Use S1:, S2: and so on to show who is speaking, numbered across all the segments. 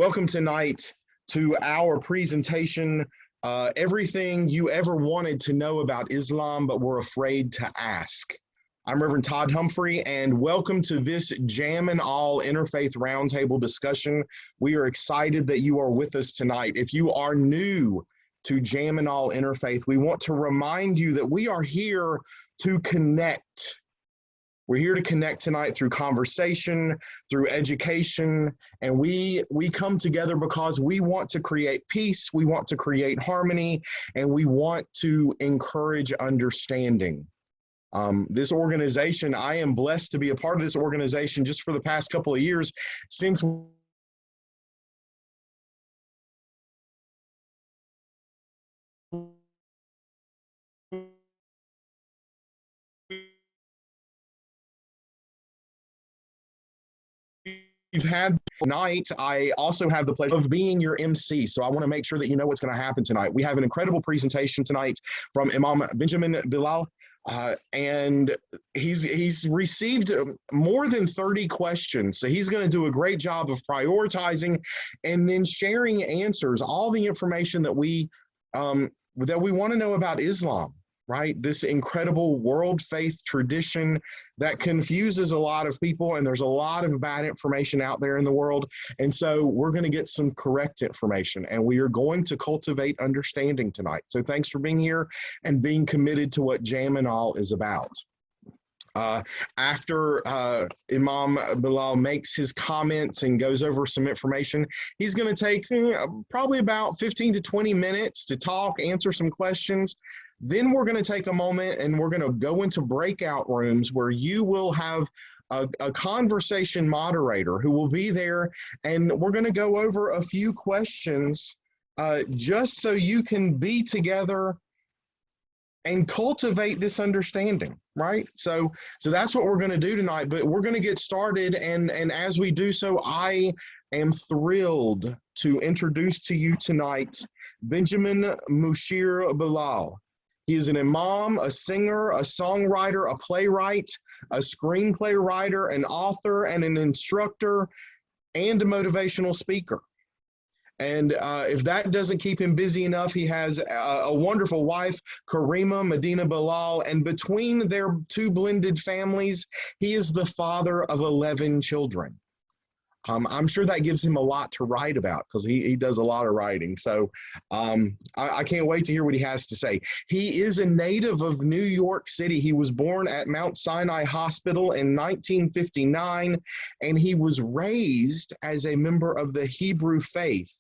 S1: Welcome tonight to our presentation, Everything You Ever Wanted to Know About Islam But Were Afraid to Ask. I'm Reverend Todd Humphrey, and welcome to this Jam and All Interfaith Roundtable discussion. We are excited that you are with us tonight. If you are new to Jam and All Interfaith, we want to remind you that we are here to connect. We're here to connect tonight through conversation, through education, and we come together because we want to create peace, we want to create harmony, and we want to encourage understanding. This organization, I am blessed to be a part of this organization just for the past couple of years since we've had tonight. I also have the pleasure of being your MC, so I want to make sure that you know what's going to happen tonight. We have an incredible presentation tonight from Imam Benjamin Bilal, and he's received more than 30 questions, so he's going to do a great job of prioritizing and then sharing answers, all the information that we want to know about Islam. Right? This incredible world faith tradition that confuses a lot of people, and there's a lot of bad information out there in the world. And so we're going to get some correct information, and we are going to cultivate understanding tonight. So thanks for being here and being committed to what Jam and All is about. After Imam Bilal makes his comments and goes over some information, he's going to take probably about 15 to 20 minutes to talk, answer some questions. Then we're going to take a moment and we're going to go into breakout rooms where you will have a conversation moderator who will be there, and we're going to go over a few questions just so you can be together and cultivate this understanding, right? So that's what we're going to do tonight, but we're going to get started, and as we do so, I am thrilled to introduce to you tonight Benjamin Bilal. He is an imam, a singer, a songwriter, a playwright, a screenplay writer, an author, and an instructor, and a motivational speaker. And if that doesn't keep him busy enough, he has a wonderful wife, Karima Medina Bilal, and between their two blended families, he is the father of 11 children. I'm sure that gives him a lot to write about because he does a lot of writing. So I can't wait to hear what he has to say. He is a native of New York City. He was born at Mount Sinai Hospital in 1959, and he was raised as a member of the Hebrew faith.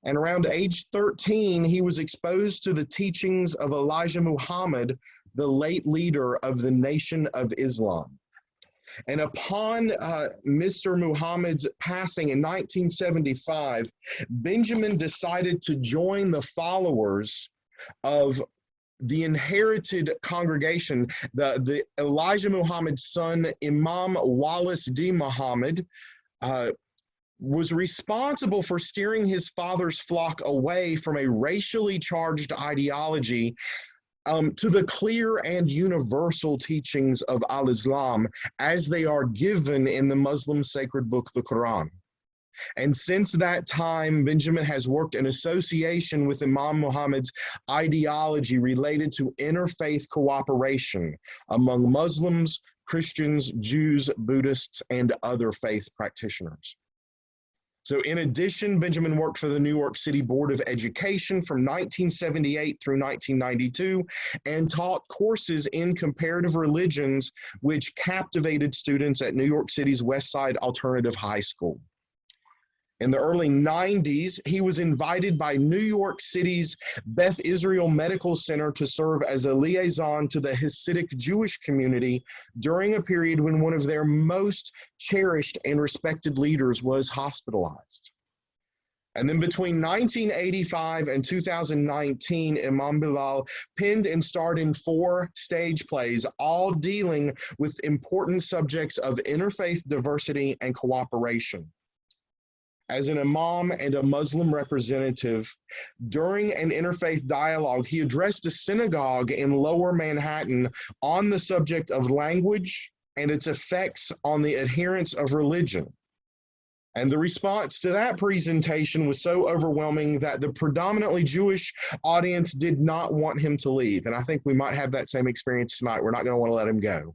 S1: And around age 13, he was exposed to the teachings of Elijah Muhammad, the late leader of the Nation of Islam. And upon Mr. Muhammad's passing in 1975, Benjamin decided to join the followers of the inherited congregation. The Elijah Muhammad's son, Imam Wallace D. Muhammad, was responsible for steering his father's flock away from a racially charged ideology to the clear and universal teachings of al-Islam as they are given in the Muslim sacred book, the Quran. And since that time, Benjamin has worked in association with Imam Muhammad's ideology related to interfaith cooperation among Muslims, Christians, Jews, Buddhists, and other faith practitioners. So in addition, Benjamin worked for the New York City Board of Education from 1978 through 1992 and taught courses in comparative religions, which captivated students at New York City's West Side Alternative High School. In the early 90s, he was invited by New York City's Beth Israel Medical Center to serve as a liaison to the Hasidic Jewish community during a period when one of their most cherished and respected leaders was hospitalized. And then between 1985 and 2019, Imam Bilal penned and starred in 4 stage plays, all dealing with important subjects of interfaith diversity and cooperation. As an imam and a Muslim representative, during an interfaith dialogue, he addressed a synagogue in Lower Manhattan on the subject of language and its effects on the adherents of religion. And the response to that presentation was so overwhelming that the predominantly Jewish audience did not want him to leave. And I think we might have that same experience tonight. We're not going to want to let him go.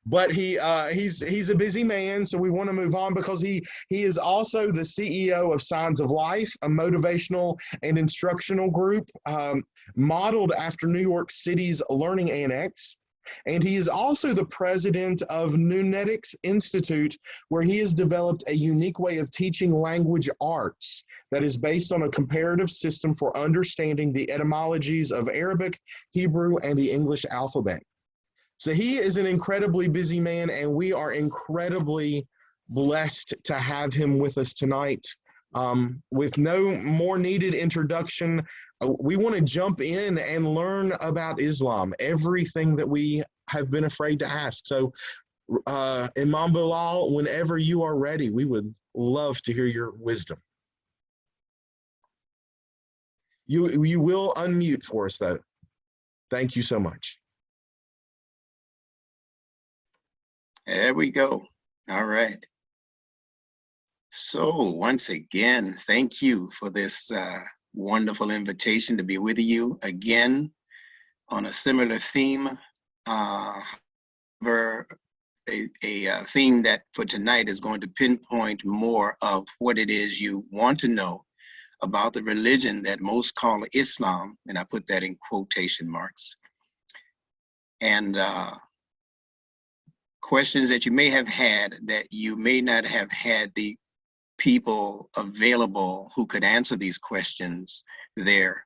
S1: But he's a busy man, so we want to move on because he is also the CEO of Signs of Life, a motivational and instructional group modeled after New York City's Learning Annex. And he is also the president of Nunetics Institute, where he has developed a unique way of teaching language arts that is based on a comparative system for understanding the etymologies of Arabic, Hebrew, and the English alphabet. So he is an incredibly busy man, and we are incredibly blessed to have him with us tonight. With no more needed introduction, we want to jump in and learn about Islam, everything that we have been afraid to ask. So, Imam Bilal, whenever you are ready, we would love to hear your wisdom. You will unmute for us, though. Thank you so much.
S2: There we go. All right. So once again, thank you for this wonderful invitation to be with you again on a similar theme. A theme that for tonight is going to pinpoint more of what it is you want to know about the religion that most call Islam, and I put that in quotation marks. And questions that you may have had that you may not have had the people available who could answer these questions there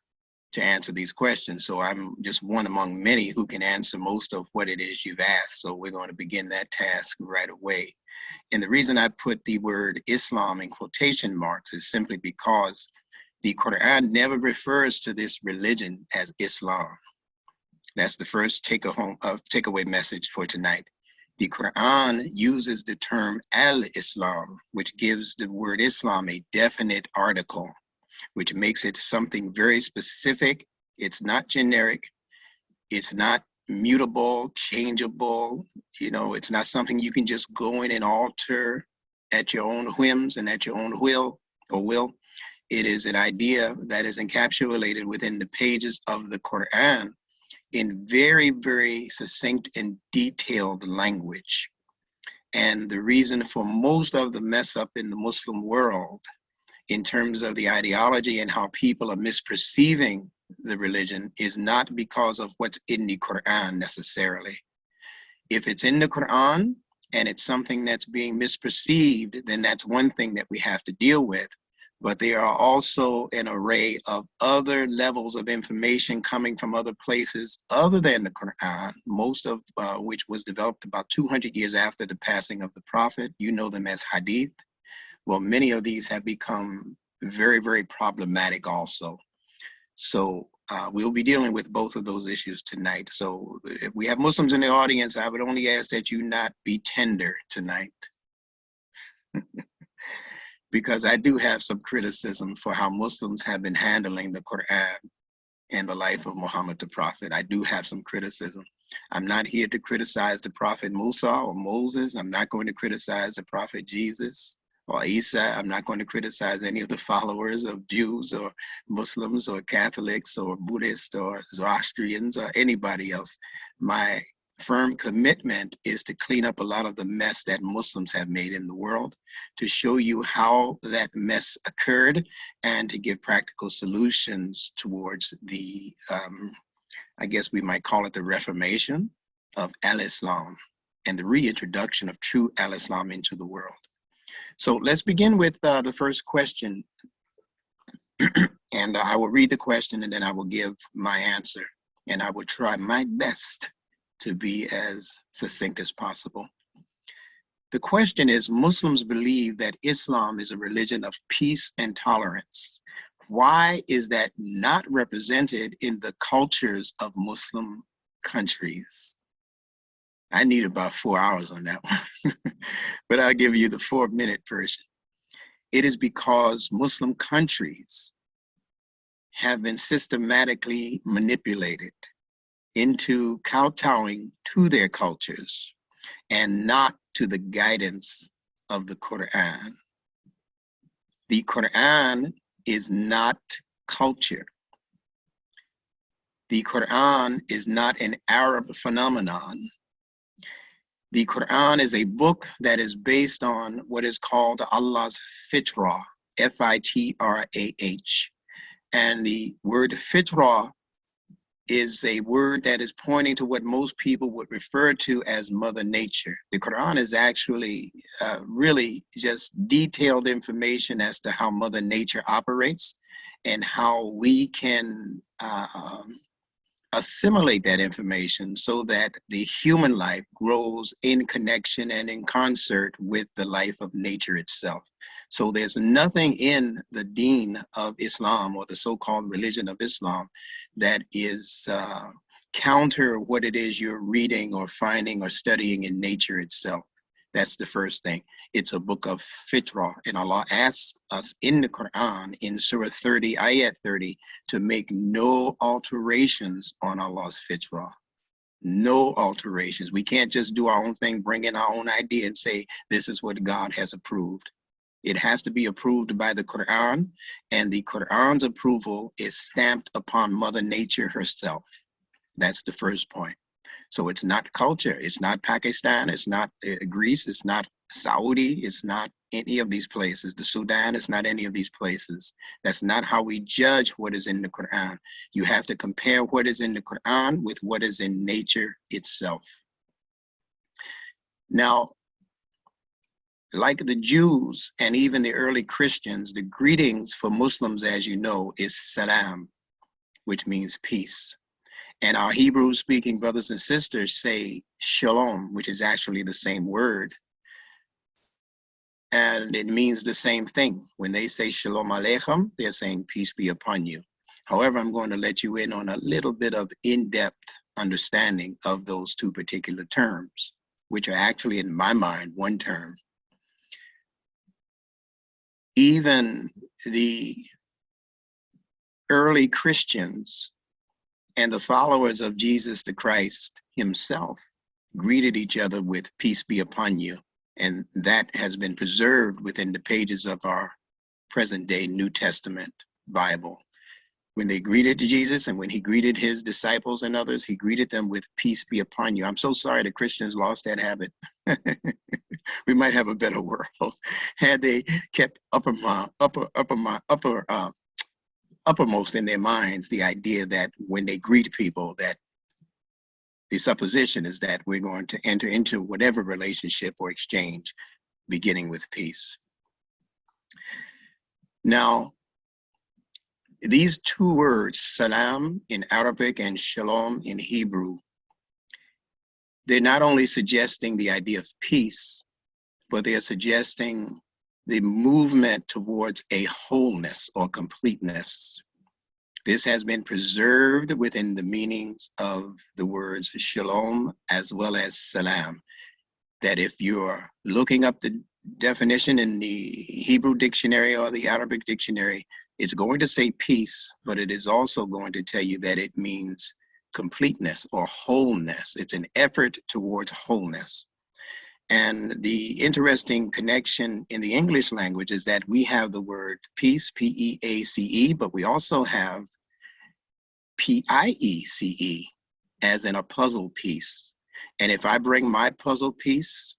S2: to answer these questions. So I'm just one among many who can answer most of what it is you've asked. So we're going to begin that task right away. And the reason I put the word Islam in quotation marks is simply because the Quran never refers to this religion as Islam. That's the first takeaway message for tonight. The Quran uses the term al-Islam, which gives the word Islam a definite article, which makes it something very specific. It's not generic. It's not mutable, changeable. You know, it's not something you can just go in and alter at your own whims and at your own will. It is an idea that is encapsulated within the pages of the Quran in very, very succinct and detailed language. And the reason for most of the mess up in the Muslim world in terms of the ideology and how people are misperceiving the religion is not because of what's in the Quran necessarily. If it's in the Quran and it's something that's being misperceived, then that's one thing that we have to deal with. But there are also an array of other levels of information coming from other places other than the Quran, most of which was developed about 200 years after the passing of the Prophet. You know them as hadith. Well, many of these have become very, very problematic also. So we'll be dealing with both of those issues tonight. So if we have Muslims in the audience, I would only ask that you not be tender tonight. Because I do have some criticism for how Muslims have been handling the Quran and the life of Muhammad the Prophet. I do have some criticism. I'm not here to criticize the Prophet Musa or Moses. I'm not going to criticize the Prophet Jesus or Isa. I'm not going to criticize any of the followers of Jews or Muslims or Catholics or Buddhists or Zoroastrians or anybody else. My firm commitment is to clean up a lot of the mess that Muslims have made in the world, to show you how that mess occurred, and to give practical solutions towards the, I guess we might call it the reformation of al-Islam and the reintroduction of true al-Islam into the world. So let's begin with the first question. And I will read the question and then I will give my answer. And I will try my best to be as succinct as possible. The question is, Muslims believe that Islam is a religion of peace and tolerance. Why is that not represented in the cultures of Muslim countries? I need about 4 hours on that one, but I'll give you the 4-minute version. It is because Muslim countries have been systematically manipulated into kowtowing to their cultures and not to the guidance of the Quran. The Quran is not culture. The Quran is not an Arab phenomenon. The Quran is a book that is based on what is called Allah's fitrah, F-I-T-R-A-H. And the word fitrah is a word that is pointing to what most people would refer to as Mother Nature. The Quran is actually really just detailed information as to how Mother Nature operates and how we can assimilate that information so that the human life grows in connection and in concert with the life of nature itself. So there's nothing in the deen of Islam, or the so-called religion of Islam, that is counter what it is you're reading or finding or studying in nature itself. That's the first thing. It's a book of fitrah, and Allah asks us in the Quran, in Surah 30, Ayat 30, to make no alterations on Allah's fitrah. No alterations. We can't just do our own thing, bring in our own idea and say, this is what God has approved. It has to be approved by the Quran, and the Quran's approval is stamped upon Mother Nature herself. That's the first point. So it's not culture, it's not Pakistan, it's not Greece, it's not Saudi, it's not any of these places. The Sudan, it's not any of these places. That's not how we judge what is in the Quran. You have to compare what is in the Quran with what is in nature itself. Now, like the Jews and even the early Christians, the greetings for Muslims, as you know, is salam, which means peace. And our Hebrew-speaking brothers and sisters say shalom, which is actually the same word. And it means the same thing. When they say shalom aleichem, they're saying peace be upon you. However, I'm going to let you in on a little bit of in-depth understanding of those two particular terms, which are actually, in my mind, one term. Even the early Christians and the followers of Jesus the Christ himself greeted each other with peace be upon you. And that has been preserved within the pages of our present day New Testament Bible. When they greeted Jesus and when he greeted his disciples and others, he greeted them with peace be upon you. I'm so sorry the Christians lost that habit. We might have a better world had they kept uppermost in their minds the idea that when they greet people, that the supposition is that we're going to enter into whatever relationship or exchange beginning with peace. Now, these two words, salam in Arabic and shalom in Hebrew, they're not only suggesting the idea of peace, but they're suggesting the movement towards a wholeness or completeness. This has been preserved within the meanings of the words shalom as well as salam. That if you're looking up the definition in the Hebrew dictionary or the Arabic dictionary, it's going to say peace, but it is also going to tell you that it means completeness or wholeness. It's an effort towards wholeness. And the interesting connection in the English language is that we have the word peace, P-E-A-C-E, but we also have P-I-E-C-E, as in a puzzle piece. And if I bring my puzzle piece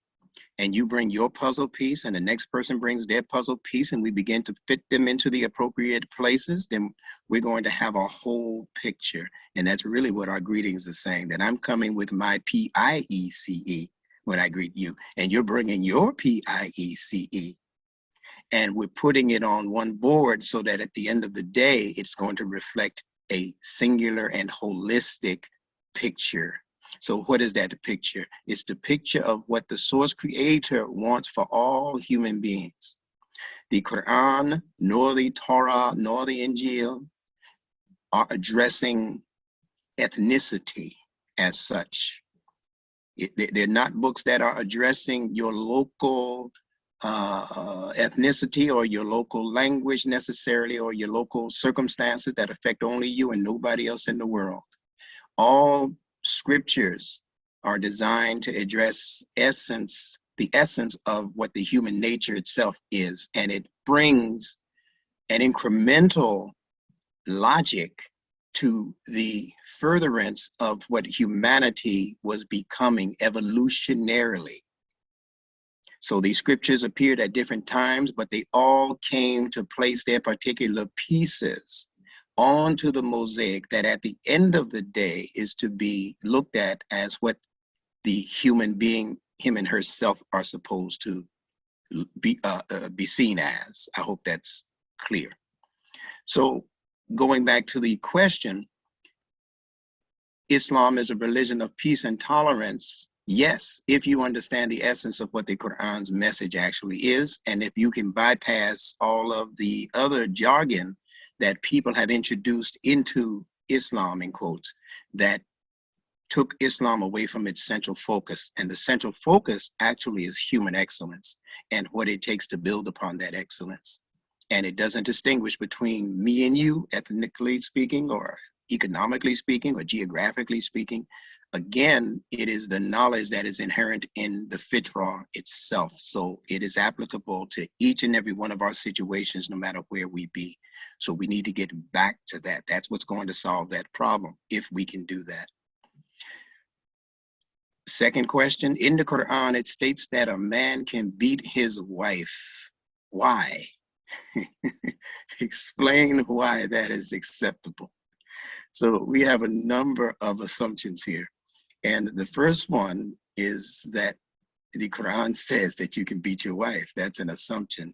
S2: and you bring your puzzle piece and the next person brings their puzzle piece and we begin to fit them into the appropriate places, then we're going to have a whole picture. And that's really what our greetings are saying, that I'm coming with my P-I-E-C-E when I greet you, and you're bringing your P-I-E-C-E. And we're putting it on one board so that at the end of the day, it's going to reflect a singular and holistic picture. So what is that picture? It's the picture of what the source creator wants for all human beings. The Quran, nor the Torah, nor the Injil are addressing ethnicity as such. They're not books that are addressing your local ethnicity or your local language necessarily, or your local circumstances that affect only you and nobody else in the world. All scriptures are designed to address essence the essence of what the human nature itself is, and it brings an incremental logic to the furtherance of what humanity was becoming evolutionarily. So these scriptures appeared at different times, but they all came to place their particular pieces onto the mosaic that at the end of the day is to be looked at as what the human being, him and herself, are supposed to be seen as. I hope that's clear. So going back to the question, Islam is a religion of peace and tolerance. Yes, if you understand the essence of what the Quran's message actually is, and if you can bypass all of the other jargon that people have introduced into Islam, in quotes, that took Islam away from its central focus. And the central focus actually is human excellence and what it takes to build upon that excellence. And it doesn't distinguish between me and you, ethnically speaking, or economically speaking, or geographically speaking. Again, it is the knowledge that is inherent in the fitrah itself. So it is applicable to each and every one of our situations, no matter where we be. So we need to get back to that. That's what's going to solve that problem, if we can do that. Second question, in the Quran, it states that a man can beat his wife. Why? Explain why that is acceptable. So we have a number of assumptions here. And the first one is that the Quran says that you can beat your wife. That's an assumption.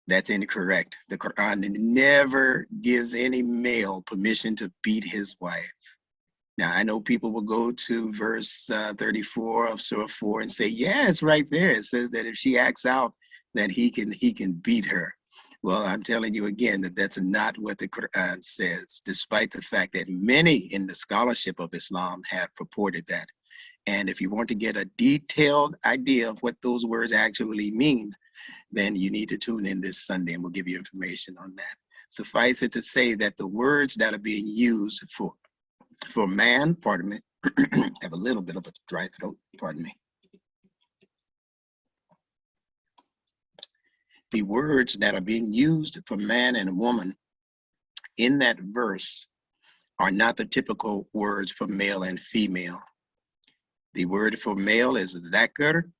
S2: That's incorrect. The Quran never gives any male permission to beat his wife. Now, I know people will go to verse 34 of Surah 4 and say, yeah, it's right there. It says that if she acts out, that he can beat her. Well, I'm telling you again that that's not what the Quran says, despite the fact that many in the scholarship of Islam have purported that. And if you want to get a detailed idea of what those words actually mean, then you need to tune in this Sunday and we'll give you information on that. Suffice it to say that the words that are being used for man, pardon me, I have a little bit of a dry throat, pardon me. The words that are being used for man and woman in that verse are not the typical words for male and female. The word for male is dhakar,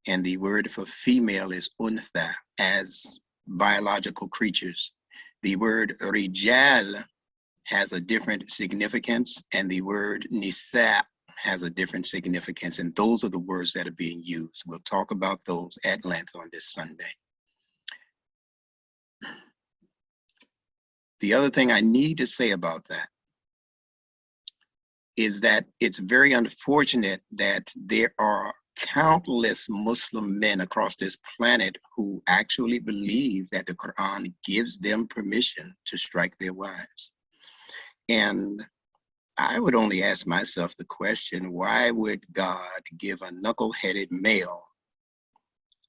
S2: and the word for female is untha, as biological creatures. The word rijal has a different significance, and the word nisa has a different significance, and those are the words that are being used. We'll talk about those at length on this Sunday. The other thing I need to say about that is that it's very unfortunate that there are countless Muslim men across this planet who actually believe that the Quran gives them permission to strike their wives. And I would only ask myself the question, why would God give a knuckle-headed male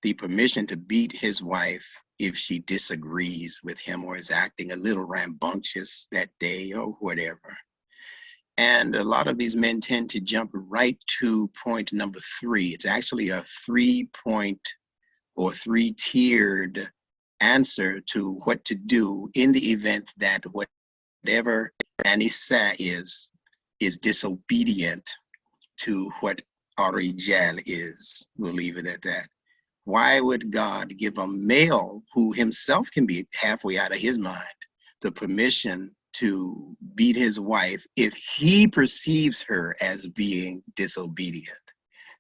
S2: the permission to beat his wife if she disagrees with him or is acting a little rambunctious that day or whatever? And a lot of these men tend to jump right to point number 3. It's actually a 3-point or 3-tiered answer to what to do in the event that whatever Anissa is disobedient to what Ar-Rijal is. We'll leave it at that. Why would God give a male who himself can be halfway out of his mind the permission to beat his wife if he perceives her as being disobedient?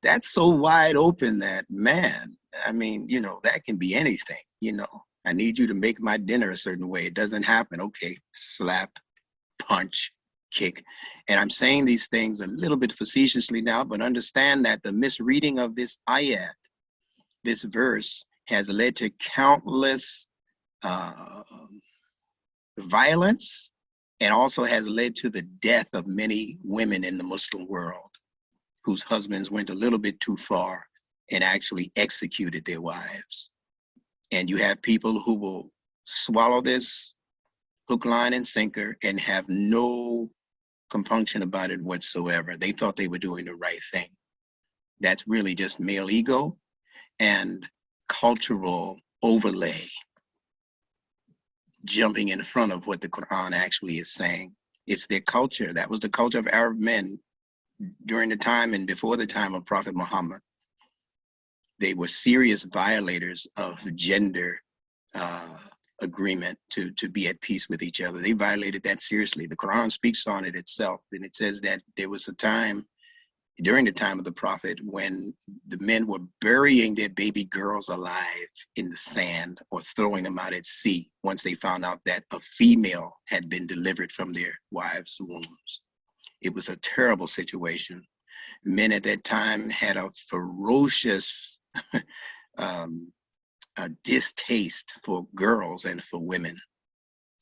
S2: That's so wide open that, man, I mean, you know, that can be anything. You know, I need you to make my dinner a certain way. It doesn't happen. Okay, slap, punch, kick. And I'm saying these things a little bit facetiously now, but understand that the misreading of this ayat, this verse, has led to countless violence, and also has led to the death of many women in the Muslim world whose husbands went a little bit too far and actually executed their wives. And you have people who will swallow this hook, line, and sinker and have no compunction about it whatsoever. They thought they were doing the right thing. That's really just male ego and cultural overlay jumping in front of what the Quran actually is saying. It's their culture. That was the culture of Arab men during the time and before the time of Prophet Muhammad. They were serious violators of gender agreement to be at peace with each other. They violated that seriously. The Quran speaks on it itself, and it says that there was a time during the time of the Prophet when the men were burying their baby girls alive in the sand or throwing them out at sea once they found out that a female had been delivered from their wives' wombs. It was a terrible situation. Men at that time had a ferocious a distaste for girls and for women.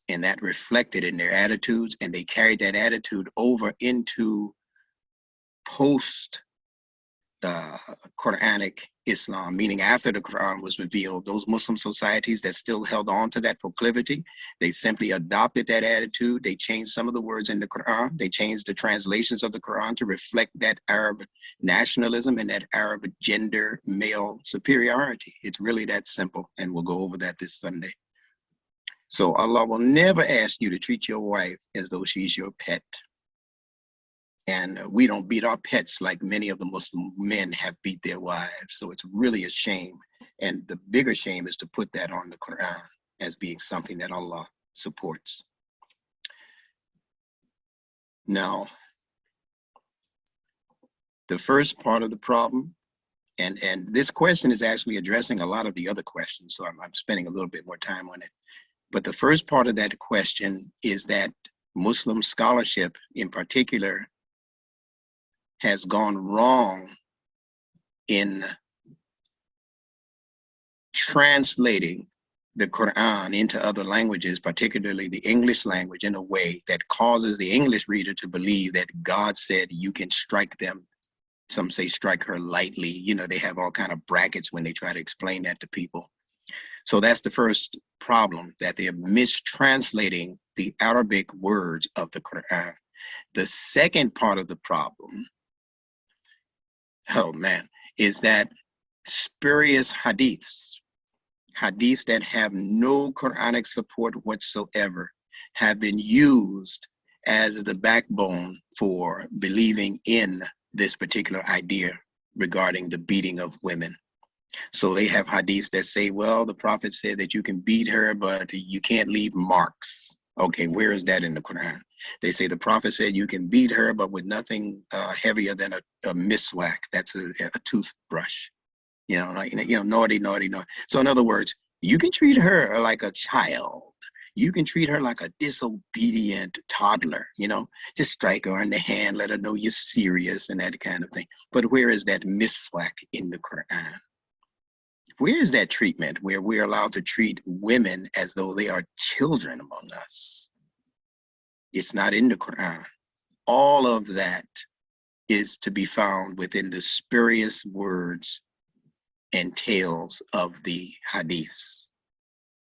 S2: And that reflected in their attitudes, and they carried that attitude over into post Quranic Islam, meaning after the Quran was revealed, those Muslim societies that still held on to that proclivity, they simply adopted that attitude. They changed some of the words in the Quran. They changed the translations of the Quran to reflect that Arab nationalism and that Arab gender male superiority. It's really that simple, and we'll go over that this Sunday. So Allah will never ask you to treat your wife as though she's your pet. And we don't beat our pets like many of the Muslim men have beat their wives. So it's really a shame. And the bigger shame is to put that on the Quran as being something that Allah supports. Now, the first part of the problem, and this question is actually addressing a lot of the other questions, so I'm spending a little bit more time on it. But the first part of that question is that Muslim scholarship in particular has gone wrong in translating the Quran into other languages, particularly the English language, in a way that causes the English reader to believe that God said you can strike them. Some say strike her lightly. You know, they have all kind of brackets when they try to explain that to people. So that's the first problem, that they're mistranslating the Arabic words of the Quran. The second part of the problem, oh man, is that spurious hadiths that have no Quranic support whatsoever have been used as the backbone for believing in this particular idea regarding the beating of women. So they have hadiths that say, well, the Prophet said that you can beat her, but you can't leave marks. Okay, where is that in the Quran? They say the Prophet said you can beat her, but with nothing heavier than a miswak. That's a toothbrush. Naughty. So in other words, you can treat her like a child. You can treat her like a disobedient toddler, just strike her on the hand, let her know you're serious and that kind of thing. But where is that miswak in the Quran? Where is that treatment where we're allowed to treat women as though they are children among us? It's not in the Quran. All of that is to be found within the spurious words and tales of the hadiths.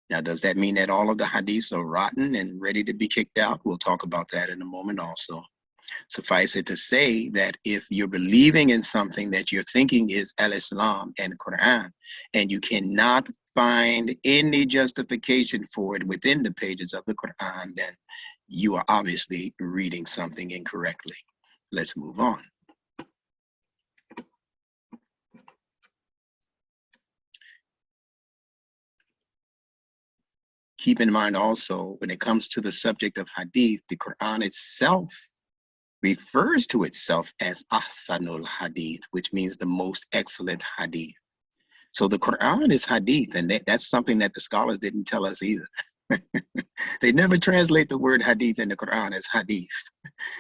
S2: Now, does that mean that all of the hadiths are rotten and ready to be kicked out? We'll talk about that in a moment also. Suffice it to say that if you're believing in something that you're thinking is al-Islam and Quran, and you cannot find any justification for it within the pages of the Quran, then you are obviously reading something incorrectly. Let's move on. Keep in mind also, when it comes to the subject of hadith, the Quran itself refers to itself as ahsanul hadith, which means the most excellent hadith. So the Quran is hadith, and that's something that the scholars didn't tell us either. They never translate the word hadith in the Quran as hadith.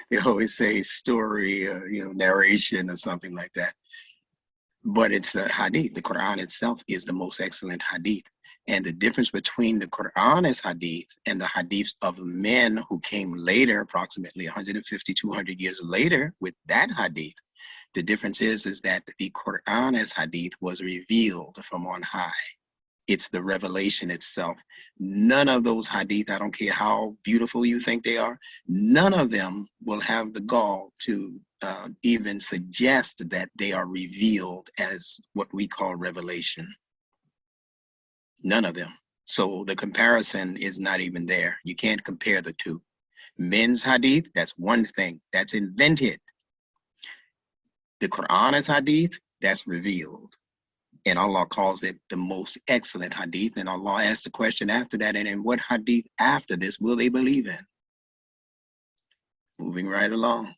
S2: They always say story or narration or something like that. But it's a hadith. The Quran itself is the most excellent hadith. And the difference between the Quran as hadith and the hadiths of men who came later, approximately 150, 200 years later with that hadith, the difference is that the Quran as hadith was revealed from on high. It's the revelation itself. None of those hadith, I don't care how beautiful you think they are, none of them will have the gall to even suggest that they are revealed as what we call revelation. None of them. So the comparison is not even there. You can't compare the two. Men's hadith, that's one thing. That's invented. The Quran is hadith, that's revealed. And Allah calls it the most excellent hadith. And Allah asks the question after that, and in what hadith after this will they believe in? Moving right along.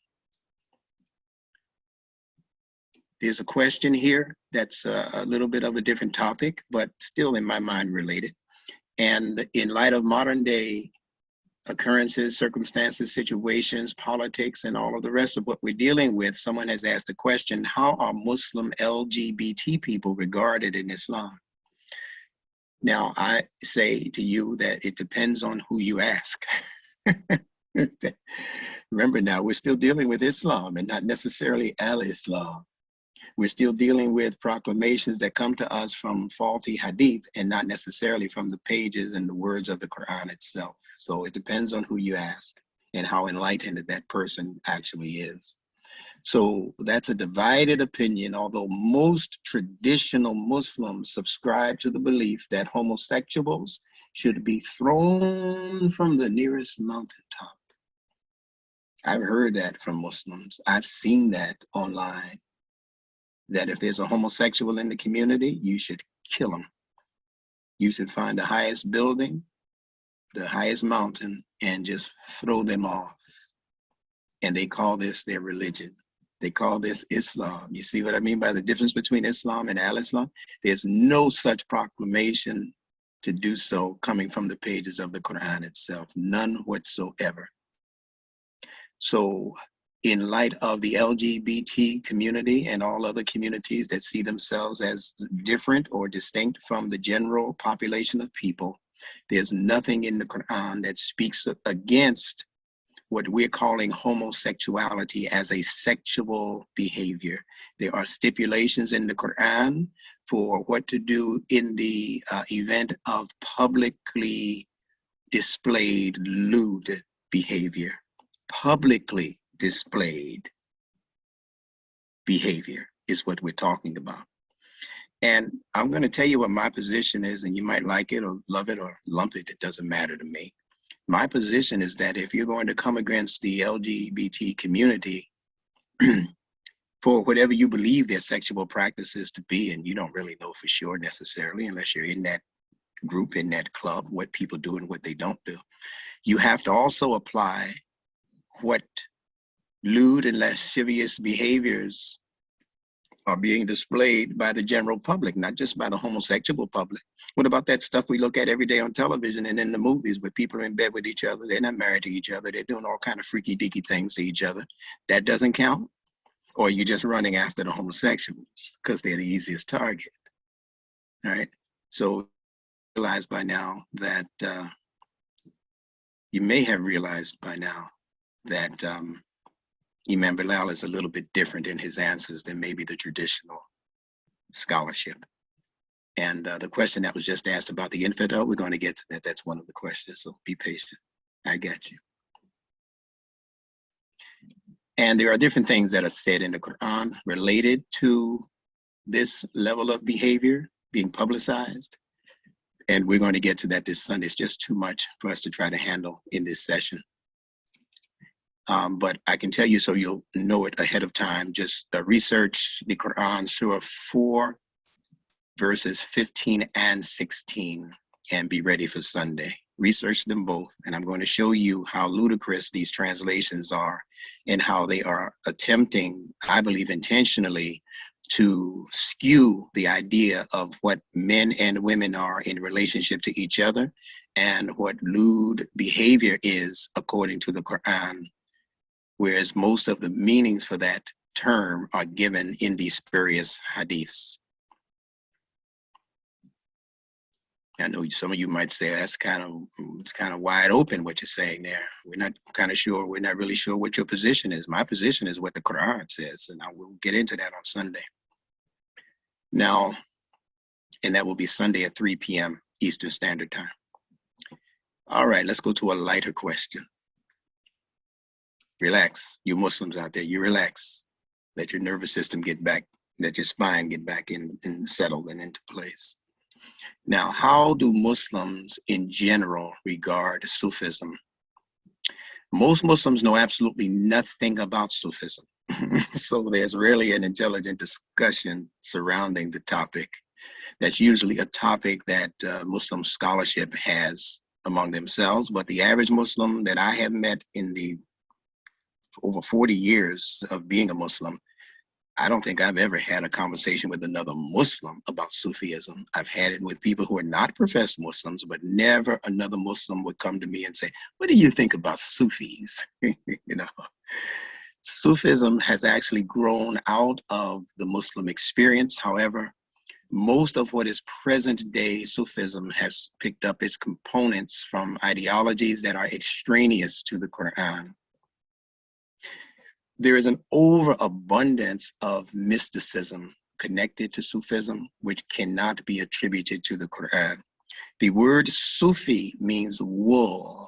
S2: There's a question here that's a little bit of a different topic, but still in my mind related. And in light of modern day occurrences, circumstances, situations, politics, and all of the rest of what we're dealing with, someone has asked the question, how are Muslim LGBT people regarded in Islam? Now, I say to you that it depends on who you ask. Remember now, we're still dealing with Islam and not necessarily al-Islam. We're still dealing with proclamations that come to us from faulty hadith and not necessarily from the pages and the words of the Quran itself. So it depends on who you ask and how enlightened that person actually is. So that's a divided opinion, although most traditional Muslims subscribe to the belief that homosexuals should be thrown from the nearest mountaintop. I've heard that from Muslims. I've seen that online. That if there's a homosexual in the community, you should kill him. You should find the highest building, the highest mountain, and just throw them off. And they call this their religion. They call this Islam. You see what I mean by the difference between Islam and al-Islam? There's no such proclamation to do so coming from the pages of the Quran itself, none whatsoever. So, in light of the LGBT community and all other communities that see themselves as different or distinct from the general population of people, there's nothing in the Quran that speaks against what we're calling homosexuality as a sexual behavior. There are stipulations in the Quran for what to do in the event of publicly displayed lewd behavior. Publicly displayed behavior is what we're talking about. And I'm going to tell you what my position is, and you might like it or love it or lump it. It doesn't matter to me. My position is that if you're going to come against the LGBT community for whatever you believe their sexual practices to be, and you don't really know for sure necessarily unless you're in that group, in that club, what people do and what they don't do, you have to also apply what lewd and lascivious behaviors are being displayed by the general public, not just by the homosexual public. What about that stuff we look at every day on television and in the movies where people are in bed with each other, they're not married to each other, they're doing all kind of freaky deaky things to each other? That doesn't count? Or are you just running after the homosexuals because they're the easiest target? All right, so realize by now that, you may have realized by now that Imam Bilal is a little bit different in his answers than maybe the traditional scholarship. And the question that was just asked about the infidel, we're going to get to that. That's one of the questions, so be patient. I got you. And there are different things that are said in the Quran related to this level of behavior being publicized. And we're going to get to that this Sunday. It's just too much for us to try to handle in this session. But I can tell you so you'll know it ahead of time. Just research the Quran, Surah 4, verses 15 and 16, and be ready for Sunday. Research them both, and I'm going to show you how ludicrous these translations are and how they are attempting, I believe intentionally, to skew the idea of what men and women are in relationship to each other and what lewd behavior is according to the Quran, whereas most of the meanings for that term are given in these spurious hadiths. I know some of you might say it's kind of wide open what you're saying there. We're not really sure what your position is. My position is what the Quran says, and I will get into that on Sunday. Now, And that will be Sunday at 3 p.m. Eastern Standard Time. All right, let's go to a lighter question. Relax, you Muslims out there, you relax. Let your nervous system get back, let your spine get back in settled and into place. Now, how do Muslims in general regard Sufism? Most Muslims know absolutely nothing about Sufism. So there's rarely an intelligent discussion surrounding the topic. That's usually a topic that Muslim scholarship has among themselves, but the average Muslim that I have met in the over 40 years of being a Muslim, I don't think I've ever had a conversation with another Muslim about Sufism. I've had it with people who are not professed Muslims, but never another Muslim would come to me and say, what do you think about Sufis? You know, Sufism has actually grown out of the Muslim experience. However, most of what is present day Sufism has picked up its components from ideologies that are extraneous to the Quran. There is an overabundance of mysticism connected to Sufism, which cannot be attributed to the Quran. The word Sufi means wool,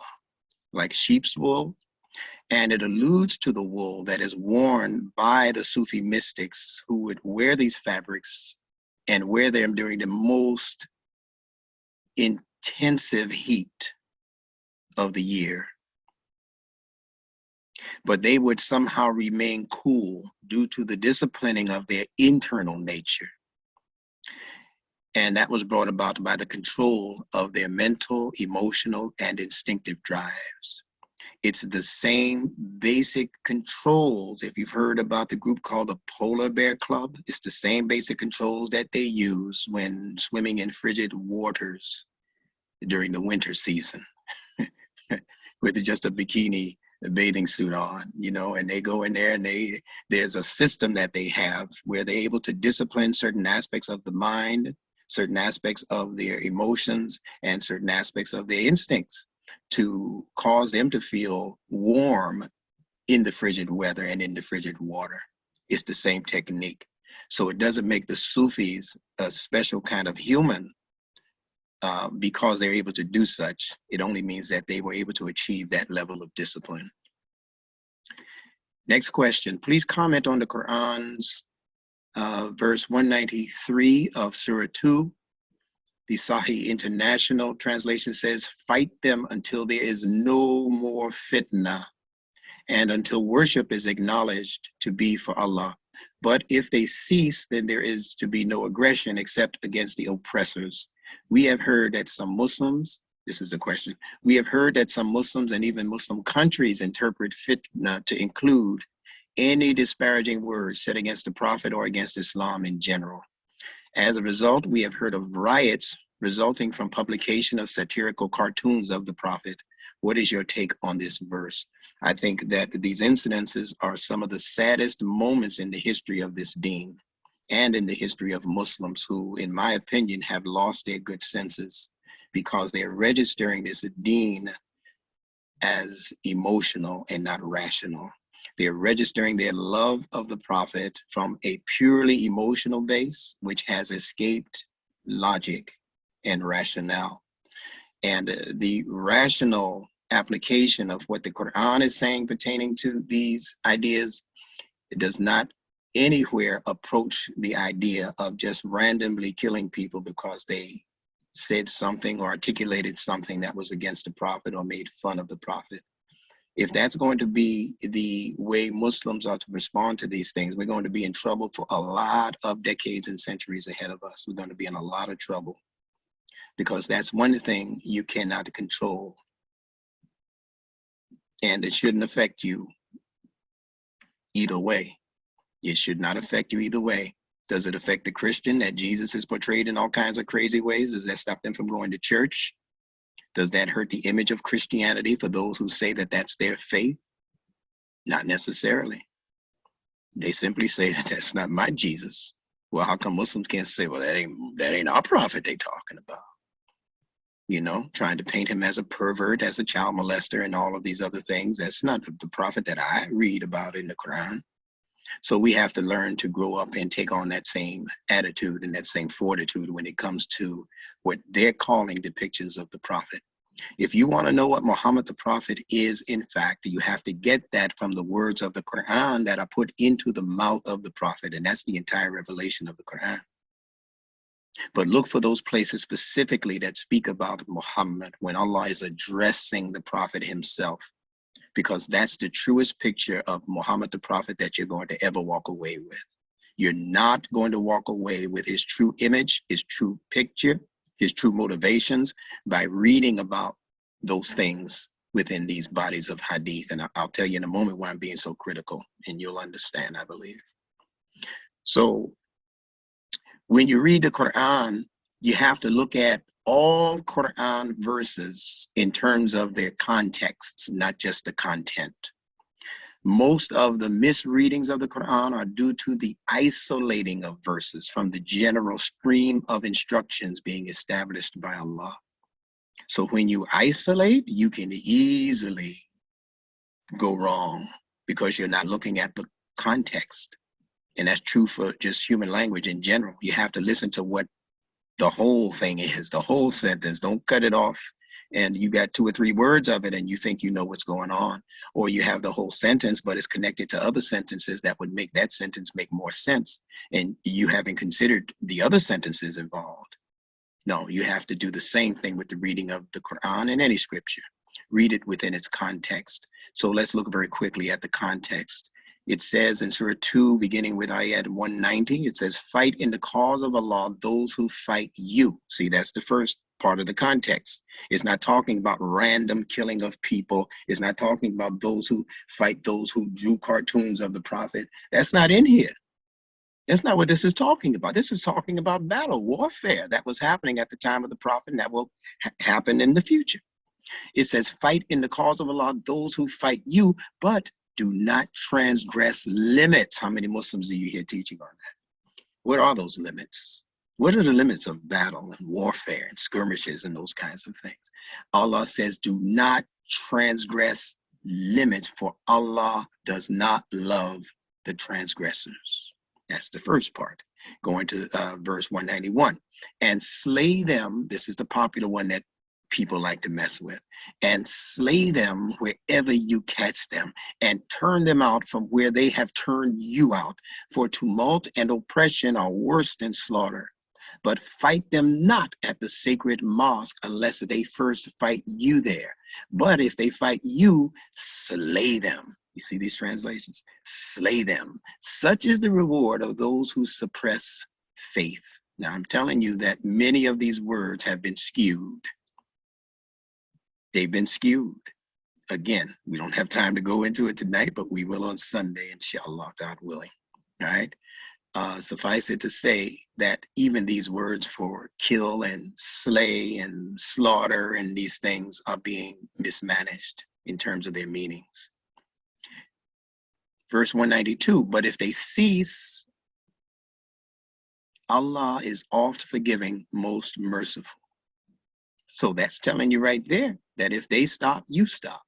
S2: like sheep's wool, and it alludes to the wool that is worn by the Sufi mystics who would wear these fabrics and wear them during the most intensive heat of the year. But they would somehow remain cool due to the disciplining of their internal nature. And that was brought about by the control of their mental, emotional, and instinctive drives. It's the same basic controls. If you've heard about the group called the Polar Bear Club, it's the same basic controls that they use when swimming in frigid waters during the winter season with just a bikini, a bathing suit on, you know, and they go in there and there's a system that they have where they're able to discipline certain aspects of the mind, certain aspects of their emotions, and certain aspects of their instincts to cause them to feel warm in the frigid weather and in the frigid water. It's the same technique. So it doesn't make the Sufis a special kind of human because they're able to do such. It only means that they were able to achieve that level of discipline. Next question, please comment on the Quran's verse 193 of Surah 2. The Sahih International Translation says, fight them until there is no more fitna and until worship is acknowledged to be for Allah. But if they cease, then there is to be no aggression except against the oppressors. We have heard that some Muslims, this is the question, we have heard that some Muslims and even Muslim countries interpret fitna to include any disparaging words said against the Prophet or against Islam in general. As a result, we have heard of riots resulting from publication of satirical cartoons of the Prophet. What is your take on this verse? I think that these incidences are some of the saddest moments in the history of this deen and in the history of Muslims who, in my opinion, have lost their good senses because they are registering this deen as emotional and not rational. They're registering their love of the Prophet from a purely emotional base, which has escaped logic and rationale. And the rational application of what the Quran is saying pertaining to these ideas, it does not anywhere approach the idea of just randomly killing people because they said something or articulated something that was against the Prophet or made fun of the Prophet. If that's going to be the way Muslims are to respond to these things, we're going to be in trouble for a lot of decades and centuries ahead of us. We're going to be in a lot of trouble because that's one thing you cannot control. And it shouldn't affect you either way. It should not affect you either way. Does it affect the Christian that Jesus is portrayed in all kinds of crazy ways? Does that stop them from going to church? Does that hurt the image of Christianity for those who say that that's their faith? Not necessarily. They simply say that that's not my Jesus. Well, how come Muslims can't say, well, that ain't our prophet they talking about? You know, trying to paint him as a pervert, as a child molester, and all of these other things. That's not the prophet that I read about in the Quran. So we have to learn to grow up and take on that same attitude and that same fortitude when it comes to what they're calling depictions of the prophet. If you want to know what Muhammad the prophet is, in fact, you have to get that from the words of the Quran that are put into the mouth of the prophet, and that's the entire revelation of the Quran. But look for those places specifically that speak about Muhammad when Allah is addressing the prophet himself, because that's the truest picture of Muhammad the prophet that you're going to ever walk away with. You're not going to walk away with his true image, his true picture, his true motivations by reading about those things within these bodies of hadith. And I'll tell you in a moment why I'm being so critical, and you'll understand, I believe. So when you read the Quran, you have to look at all Quran verses in terms of their contexts, not just the content. Most of the misreadings of the Quran are due to the isolating of verses from the general stream of instructions being established by Allah. So when you isolate, you can easily go wrong because you're not looking at the context. And that's true for just human language in general. You have to listen to what the whole thing is, the whole sentence. Don't cut it off and you got 2 or 3 words of it and you think you know what's going on. Or you have the whole sentence, but it's connected to other sentences that would make that sentence make more sense. And you haven't considered the other sentences involved. No, you have to do the same thing with the reading of the Quran and any scripture. Read it within its context. So let's look very quickly at the context. It says in Surah 2, beginning with ayat 190, it says, fight in the cause of Allah those who fight you. See, that's the first part of the context. It's not talking about random killing of people. It's not talking about those who fight those who drew cartoons of the prophet. That's not in here. That's not what this is talking about. This is talking about battle, warfare that was happening at the time of the prophet and that will happen in the future. It says, fight in the cause of Allah those who fight you, but do not transgress limits. How many Muslims do you hear teaching on that? What are those limits? What are the limits of battle and warfare and skirmishes and those kinds of things? Allah says, do not transgress limits, for Allah does not love the transgressors. That's the first part. Going to verse 191. And slay them, this is the popular one that people like to mess with, and slay them wherever you catch them, and turn them out from where they have turned you out, for tumult and oppression are worse than slaughter. But fight them not at the sacred mosque unless they first fight you there. But if they fight you, slay them. You see these translations? Slay them. Such is the reward of those who suppress faith. Now I'm telling you that many of these words have been skewed. They've been skewed. Again, we don't have time to go into it tonight, but we will on Sunday, inshallah, God willing. All right. Suffice it to say that even these words for kill and slay and slaughter and these things are being mismanaged in terms of their meanings. Verse 192, but if they cease, Allah is oft forgiving, most merciful. So that's telling you right there that if they stop, you stop.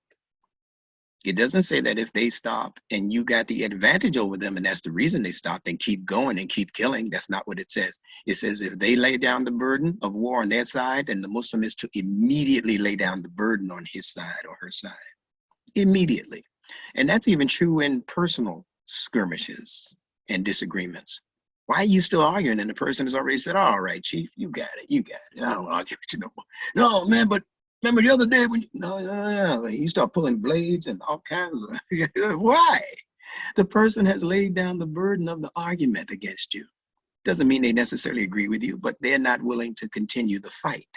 S2: It doesn't say that if they stop and you got the advantage over them and that's the reason they stopped, then keep going and keep killing. That's not what it says. It says if they lay down the burden of war on their side, then the Muslim is to immediately lay down the burden on his side or her side. Immediately. And that's even true in personal skirmishes and disagreements. Why are you still arguing? And the person has already said, all right, chief, you got it. You got it. I don't argue with you no more. No, man, but remember the other day when you, no, you start pulling blades and all kinds of, why? The person has laid down the burden of the argument against you. Doesn't mean they necessarily agree with you, but they're not willing to continue the fight.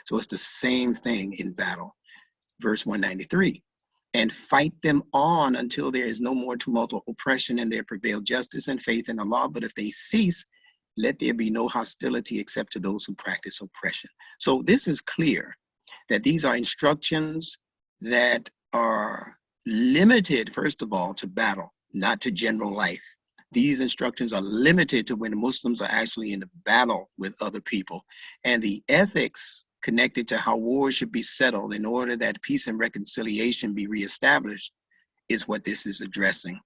S2: So it's the same thing in battle. Verse 193. And fight them on until there is no more tumult or oppression, and there prevail justice and faith in Allah. But if they cease, let there be no hostility except to those who practice oppression. So this is clear that these are instructions that are limited, first of all, to battle, not to general life. These instructions are limited to when the Muslims are actually in a battle with other people. And the ethics connected to how war should be settled in order that peace and reconciliation be reestablished is what this is addressing.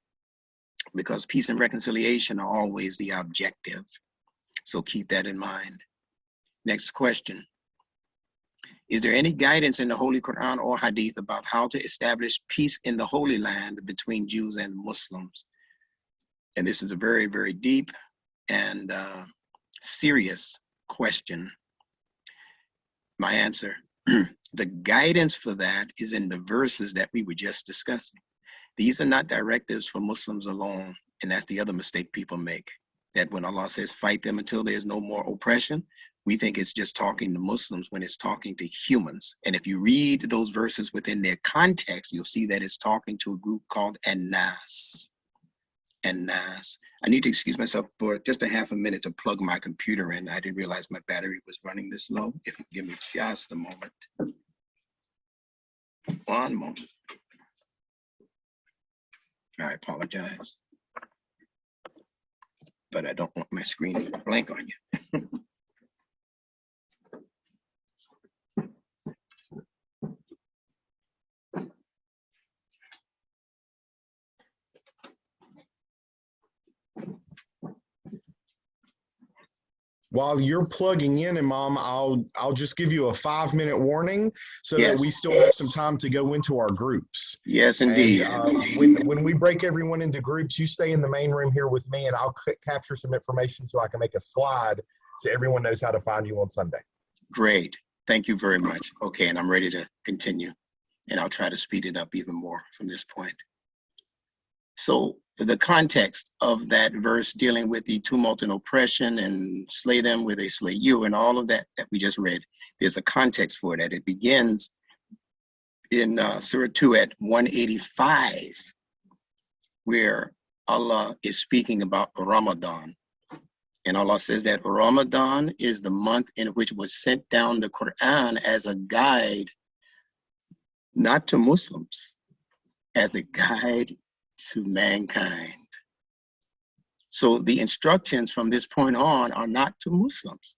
S2: because peace and reconciliation are always the objective. So keep that in mind. Next question. Is there any guidance in the Holy Quran or Hadith about how to establish peace in the Holy Land between Jews and Muslims? And this is a very, very deep and serious question. My answer, the guidance for that is in the verses that we were just discussing. These are not directives for Muslims alone. And that's the other mistake people make, that when Allah says fight them until there's no more oppression, we think it's just talking to Muslims when it's talking to humans. And if you read those verses within their context, you'll see that it's talking to a group called An-Nas. An-Nas. I need to excuse myself for just a half a minute to plug my computer in. I didn't realize my battery was running this low. If you give me just a moment. One moment. I apologize. But I don't want my screen to blank on you.
S1: While you're plugging in, Imam, I'll just give you a 5-minute warning so that we
S2: Yes.
S1: still have some time to go into our groups.
S2: Yes, indeed.
S1: And when we break everyone into groups, you stay in the main room here with me, and I'll capture some information so I can make a slide so everyone knows how to find you on Sunday.
S2: Great. Thank you very much. Okay, and I'm ready to continue. And I'll try to speed it up even more from this point. So the context of that verse dealing with the tumult and oppression and slay them where they slay you and all of that that we just read, there's a context for that. It begins in Surah 2 at 185, where Allah is speaking about Ramadan. And Allah says that Ramadan is the month in which was sent down the Quran as a guide, not to Muslims, as a guide to mankind. So the instructions from this point on are not to Muslims.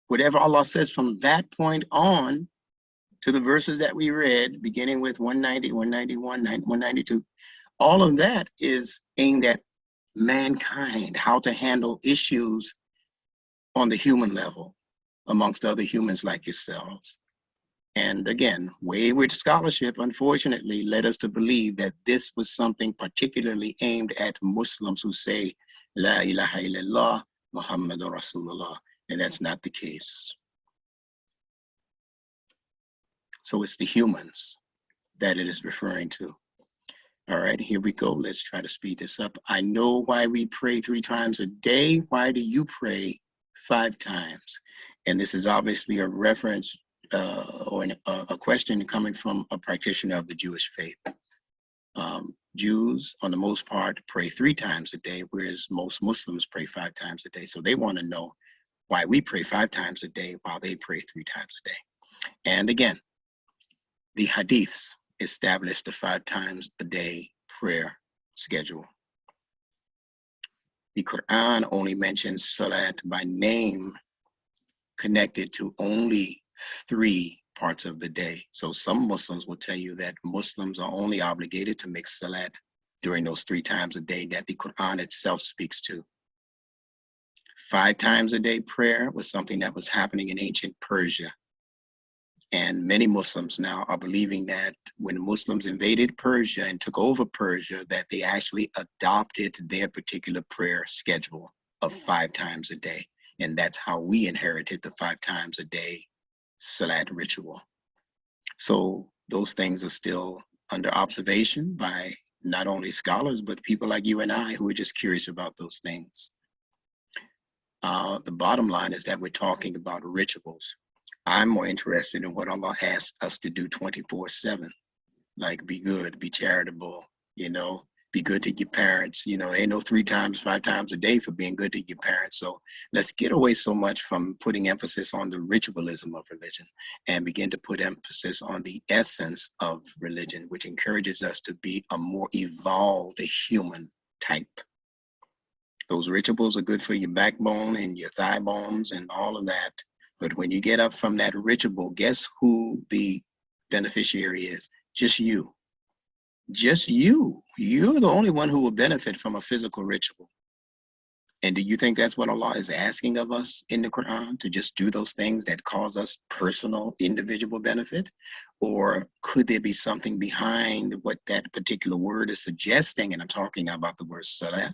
S2: Whatever Allah says from that point on to the verses that we read, beginning with 190, 191, 192, all of that is aimed at mankind, how to handle issues on the human level amongst other humans like yourselves. And again, wayward scholarship, unfortunately, led us to believe that this was something particularly aimed at Muslims who say, La ilaha illallah, Muhammadur Rasulullah, and that's not the case. So it's the humans that it is referring to. All right, here we go. Let's try to speed this up. I know why we pray 3 times a day. Why do you pray 5 times? And this is obviously a reference or a question coming from a practitioner of the Jewish faith. Jews, on the most part, pray 3 times a day, whereas most Muslims pray 5 times a day. So they want to know why we pray 5 times a day while they pray 3 times a day. And again, the hadiths establish the 5 times a day prayer schedule. The Quran only mentions salat by name connected to only 3 parts of the day. So some Muslims will tell you that Muslims are only obligated to make salat during those 3 times a day that the Quran itself speaks to. 5 times a day prayer was something that was happening in ancient Persia. And many Muslims now are believing that when Muslims invaded Persia and took over Persia, that they actually adopted their particular prayer schedule of 5 times a day. And that's how we inherited the 5 times a day salat ritual. So those things are still under observation by not only scholars, but people like you and I who are just curious about those things. The bottom line is that we're talking about rituals. I'm more interested in what Allah asks us to do 24/7, like be good, be charitable, you know, be good to your parents. You know, ain't no 3 times, 5 times a day for being good to your parents. So let's get away so much from putting emphasis on the ritualism of religion and begin to put emphasis on the essence of religion, which encourages us to be a more evolved human type. Those rituals are good for your backbone and your thigh bones and all of that. But when you get up from that ritual, guess who the beneficiary is? Just you. Just you. You're the only one who will benefit from a physical ritual. And do you think that's what Allah is asking of us in the Quran, to just do those things that cause us personal, individual benefit? Or could there be something behind what that particular word is suggesting? And I'm talking about the word salat.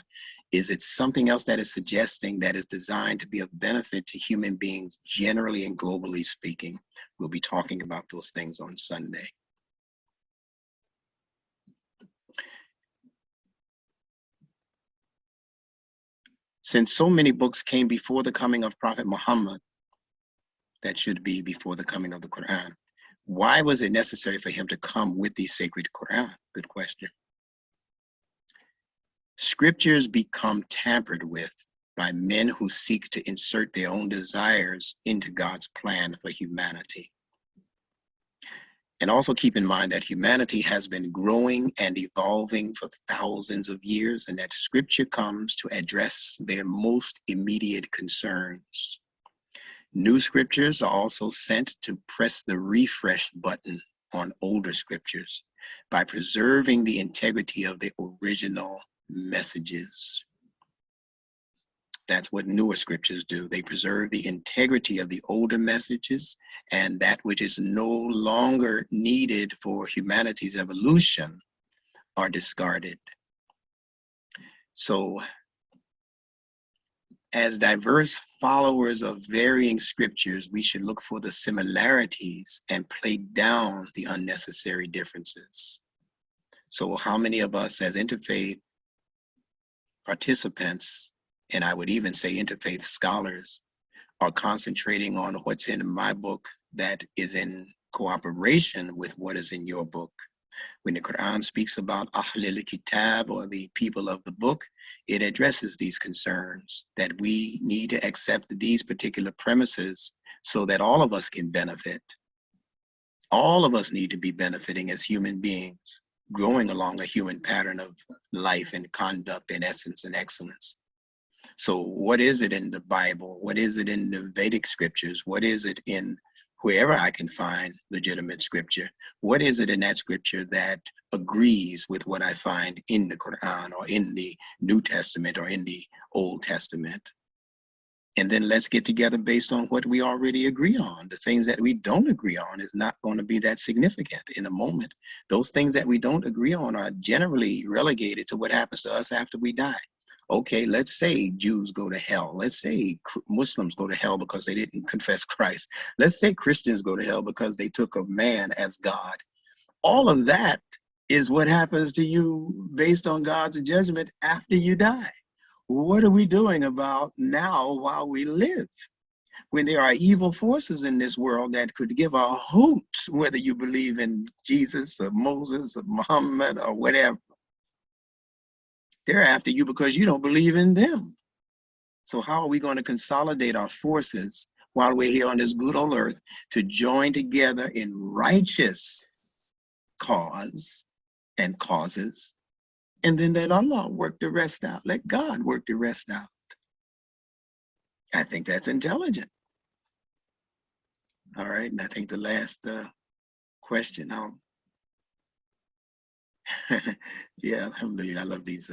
S2: Is it something else that is suggesting that is designed to be of benefit to human beings generally and globally speaking? We'll be talking about those things on Sunday. Since so many books came before the coming of Prophet Muhammad, that should be before the coming of the Quran, why was it necessary for him to come with the sacred Quran? Good question. Scriptures become tampered with by men who seek to insert their own desires into God's plan for humanity. And also keep in mind that humanity has been growing and evolving for thousands of years, and that scripture comes to address their most immediate concerns. New scriptures are also sent to press the refresh button on older scriptures by preserving the integrity of the original messages. That's what newer scriptures do. They preserve the integrity of the older messages, and that which is no longer needed for humanity's evolution are discarded. So, as diverse followers of varying scriptures, we should look for the similarities and play down the unnecessary differences. So how many of us as interfaith participants, and I would even say interfaith scholars, are concentrating on what's in my book that is in cooperation with what is in your book? When the Quran speaks about Ahlul Kitab, or the people of the book, it addresses these concerns, that we need to accept these particular premises so that all of us can benefit. All of us need to be benefiting as human beings, growing along a human pattern of life and conduct and essence and excellence. So what is it in the Bible? What is it in the Vedic scriptures? What is it in wherever I can find legitimate scripture? What is it in that scripture that agrees with what I find in the Quran or in the New Testament or in the Old Testament? And then let's get together based on what we already agree on. The things that we don't agree on is not going to be that significant in a moment. Those things that we don't agree on are generally relegated to what happens to us after we die. Okay, let's say Jews go to hell. Let's say Muslims go to hell because they didn't confess Christ. Let's say Christians go to hell because they took a man as God. All of that is what happens to you based on God's judgment after you die. What are we doing about now while we live? When there are evil forces in this world that could give a hoot whether you believe in Jesus or Moses or Muhammad or whatever. They're after you because you don't believe in them. So how are we going to consolidate our forces while we're here on this good old earth to join together in righteous cause and causes, and then let Allah work the rest out? Let God work the rest out. I think that's intelligent. All right, and I think the last question, yeah, alhamdulillah, I love these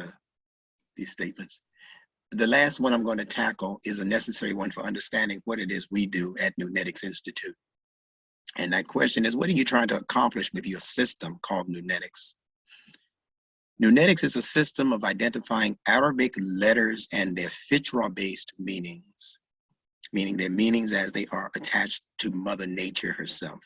S2: statements. The last one I'm going to tackle is a necessary one for understanding what it is we do at Nunetics Institute. And that question is, what are you trying to accomplish with your system called Nunetics? Nunetics is a system of identifying Arabic letters and their fitra-based meanings, meaning their meanings as they are attached to Mother Nature herself.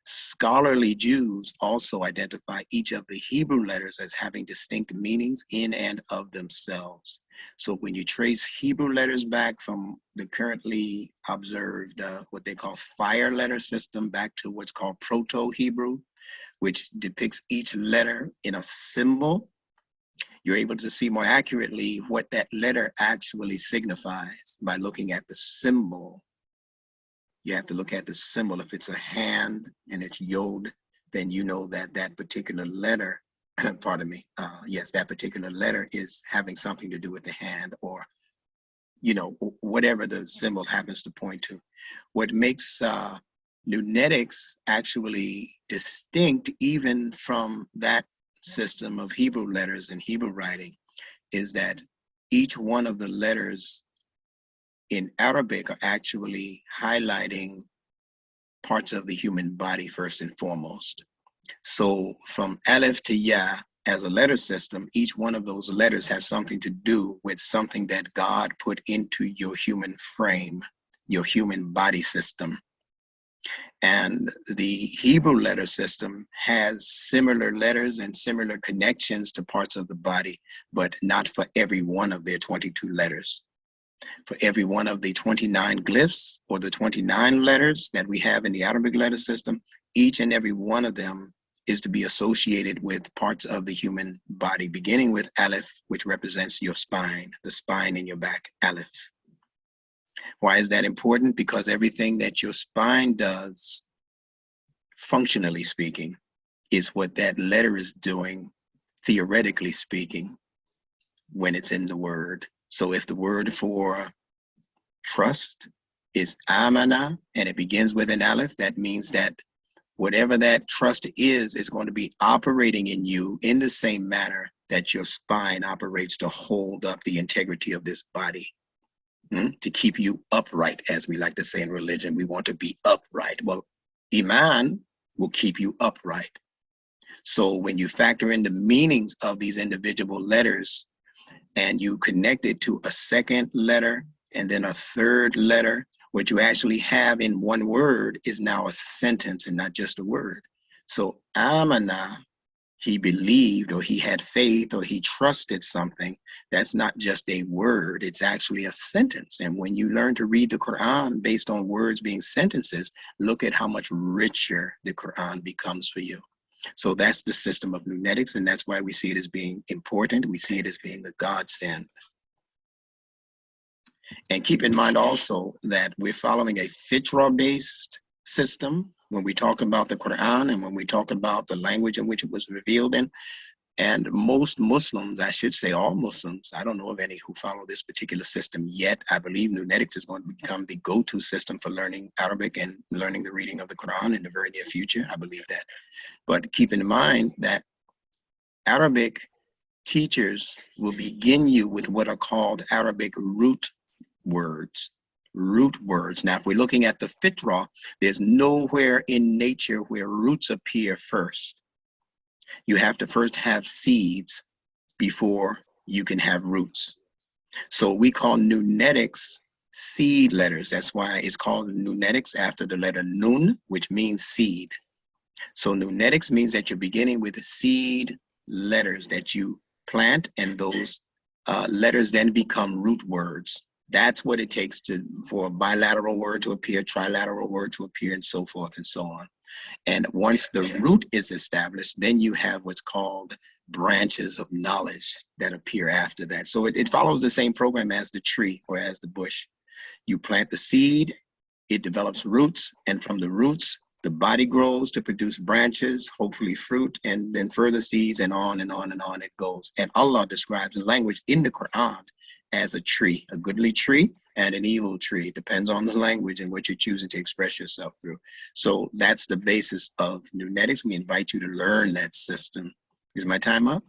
S2: Scholarly Jews also identify each of the Hebrew letters as having distinct meanings in and of themselves. So when you trace Hebrew letters back from the currently observed, what they call fire letter system, back to what's called Proto-Hebrew, which depicts each letter in a symbol, you're able to see more accurately what that letter actually signifies by looking at the symbol. You have to look at the symbol. If it's a hand and it's yod, then you know that that particular letter, pardon me, yes, that particular letter is having something to do with the hand, or, you know, whatever the symbol happens to point to. What makes Nunetics actually distinct even from that system of Hebrew letters and Hebrew writing is that each one of the letters in Arabic are actually highlighting parts of the human body first and foremost. So from Aleph to Ya, as a letter system, each one of those letters have something to do with something that God put into your human frame, your human body system. And the Hebrew letter system has similar letters and similar connections to parts of the body, but not for every one of their 22 letters. For every one of the 29 glyphs or the 29 letters that we have in the Arabic letter system, each and every one of them is to be associated with parts of the human body, beginning with Aleph, which represents your spine, the spine in your back, Aleph. Why is that important? Because everything that your spine does, functionally speaking, is what that letter is doing, theoretically speaking, when it's in the word. So if the word for trust is amana, and it begins with an Aleph, that means that whatever that trust is going to be operating in you in the same manner that your spine operates to hold up the integrity of this body, to keep you upright, as we like to say in religion. We want to be upright. Well, Iman will keep you upright. So when you factor in the meanings of these individual letters and you connect it to a second letter and then a third letter, what you actually have in one word is now a sentence and not just a word. So amana, he believed, or he had faith, or he trusted something. That's not just a word, it's actually a sentence. And when you learn to read the Quran based on words being sentences, look at how much richer the Quran becomes for you. So that's the system of lunetics, and that's why we see it as being important. We see it as being the godsend. And keep in mind also that we're following a fitra-based system when we talk about the Quran and when we talk about the language in which it was revealed in. And most Muslims, I should say all Muslims, I don't know of any who follow this particular system yet. I believe lunetics is going to become the go-to system for learning Arabic and learning the reading of the Quran in the very near future. I believe that. But keep in mind that Arabic teachers will begin you with what are called Arabic root words. Now, if we're looking at the fitra, there's nowhere in nature where roots appear first. You have to first have seeds before you can have roots. So we call nunetics seed letters. That's why it's called nunetics, after the letter nun, which means seed. So nunetics means that you're beginning with seed letters that you plant, and those letters then become root words. That's what it takes for a bilateral word to appear, trilateral word to appear, and so forth and so on. And once the root is established, then you have what's called branches of knowledge that appear after that. So it follows the same program as the tree or as the bush. You plant the seed, it develops roots, and from the roots, the body grows to produce branches, hopefully fruit, and then further seeds, and on and on and on it goes. And Allah describes the language in the Quran as a tree, a goodly tree and an evil tree. It depends on the language in which you're choosing to express yourself through. So that's the basis of nunetics. We invite you to learn that system. Is my time up?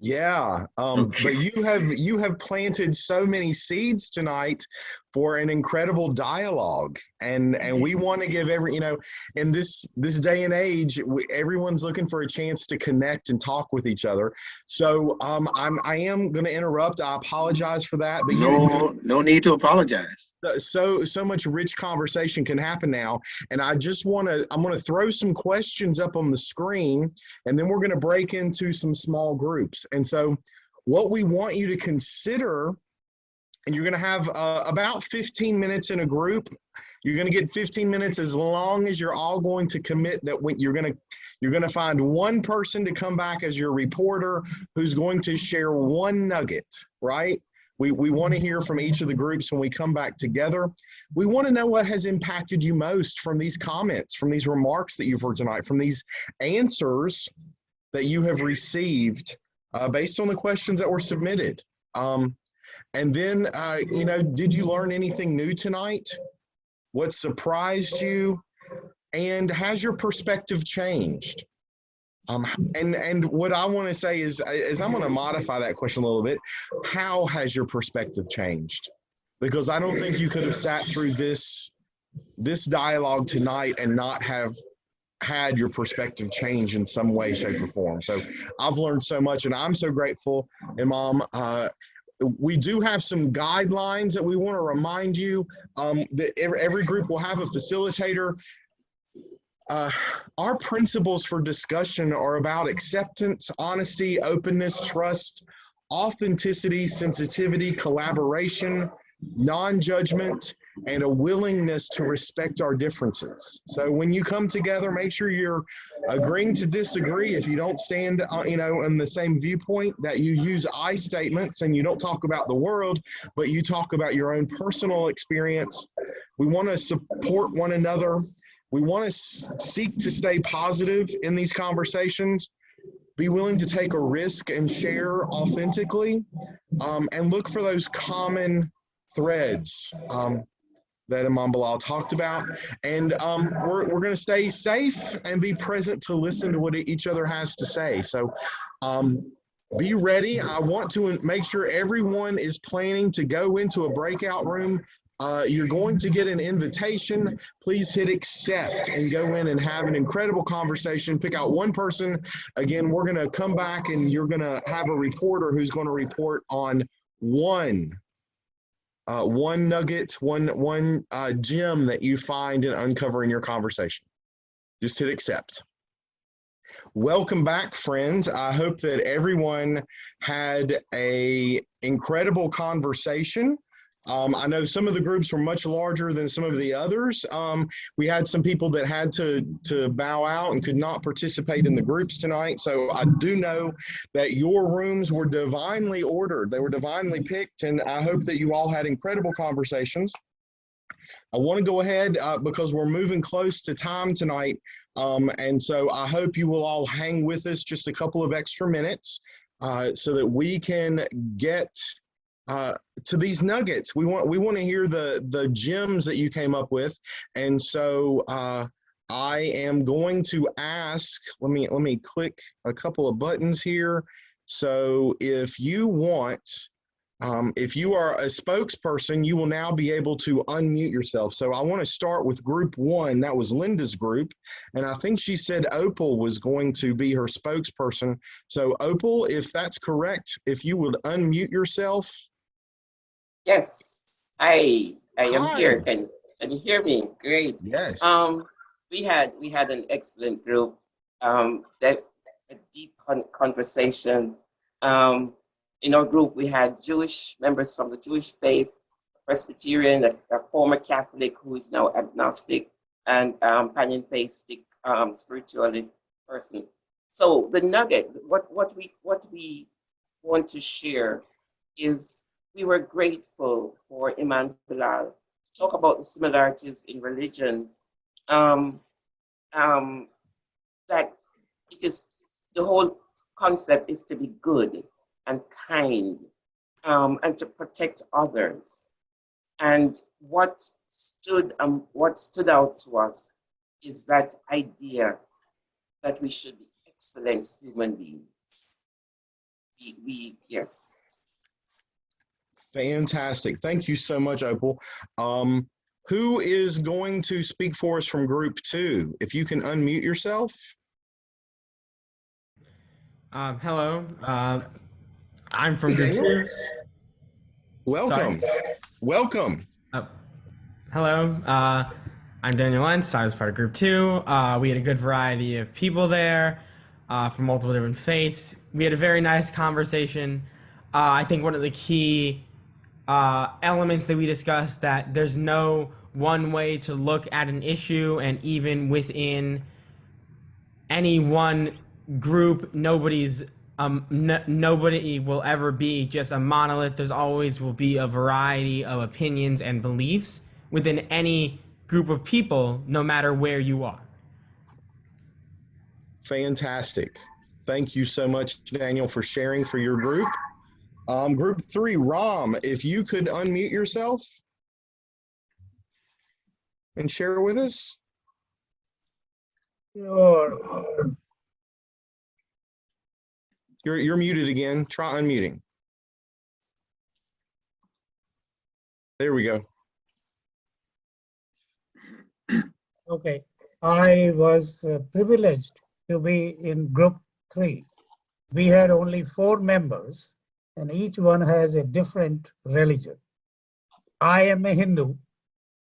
S1: Yeah,
S2: Okay.
S1: but you have planted so many seeds tonight for an incredible dialogue, and we want to give in this day and age, everyone's looking for a chance to connect and talk with each other. So I am going to interrupt. I apologize for that, but
S2: No need to apologize.
S1: so much rich conversation can happen now, and I'm going to throw some questions up on the screen, and then we're going to break into some small groups. And so what we want you to consider, and you're going to have about 15 minutes in a group. You're going to get 15 minutes as long as you're all going to commit that when you're going to find one person to come back as your reporter who's going to share one nugget, right? We want to hear from each of the groups when we come back together. We want to know what has impacted you most from these comments, from these remarks that you've heard tonight, from these answers that you have received based on the questions that were submitted. And then, did you learn anything new tonight? What surprised you? And has your perspective changed? And what I want to say is I'm going to modify that question a little bit. How has your perspective changed? Because I don't think you could have sat through this dialogue tonight and not have had your perspective change in some way, shape, or form. So I've learned so much, and I'm so grateful, Imam. We do have some guidelines that we want to remind you that every group will have a facilitator. Our principles for discussion are about acceptance, honesty, openness, trust, authenticity, sensitivity, collaboration, non-judgment, and a willingness to respect our differences. So when you come together, make sure you're agreeing to disagree. If you don't stand, in the same viewpoint, that you use I statements and you don't talk about the world, but you talk about your own personal experience. We want to support one another. We want to seek to stay positive in these conversations, be willing to take a risk and share authentically, and look for those common threads that Imam Bilal talked about. And we're going to stay safe and be present to listen to what each other has to say. So be ready. I want to make sure everyone is planning to go into a breakout room. You're going to get an invitation. Please hit accept and go in and have an incredible conversation. Pick out one person. Again, we're going to come back and you're going to have a reporter who's going to report on one nugget, one gem that you find and uncover in your conversation. Just hit accept. Welcome back, friends. I hope that everyone had an incredible conversation. I know some of the groups were much larger than some of the others. We had some people that had to bow out and could not participate in the groups tonight. So I do know that your rooms were divinely ordered. They were divinely picked, and I hope that you all had incredible conversations. I want to go ahead because we're moving close to time tonight. And so I hope you will all hang with us just a couple of extra minutes so that we can get to these nuggets. We want to hear the gems that you came up with. And so I am going to ask, let me click a couple of buttons here. So if you want, if you are a spokesperson, you will now be able to unmute yourself. So I want to start with group one. That was Linda's group. And I think she said Opal was going to be her spokesperson. So Opal, if that's correct, if you would unmute yourself.
S3: Yes, I am
S1: Hi.
S3: here. Can you hear me? Great.
S1: Yes.
S3: We had an excellent group. That a deep conversation. In our group, we had Jewish members from the Jewish faith, Presbyterian, a former Catholic who is now agnostic, and pantheistic spirituality person. So the nugget, what we want to share is we were grateful for Imam Bilal to talk about the similarities in religions. That it is the whole concept is to be good and kind, and to protect others. And what stood out to us is that idea that we should be excellent human beings. Yes.
S1: Fantastic. Thank you so much, Opal. Who is going to speak for us from group two? If you can unmute yourself.
S4: Hello. I'm from group two.
S1: Welcome.
S4: Sorry.
S1: Welcome.
S4: Hello. I'm Daniel Lentz. I was part of group two. We had a good variety of people there from multiple different faiths. We had a very nice conversation. I think one of the key elements that we discussed, that there's no one way to look at an issue, and even within any one group, nobody will ever be just a monolith. There's always will be a variety of opinions and beliefs within any group of people, no matter where you are.
S1: Fantastic. Thank you so much, Daniel, for sharing for your group. Group three, Ram, if you could unmute yourself and share with us.
S5: Sure.
S1: You're muted again. Try unmuting. There we go.
S5: Okay, I was privileged to be in group 3. We had only 4 members and each one has a different religion. I am a Hindu,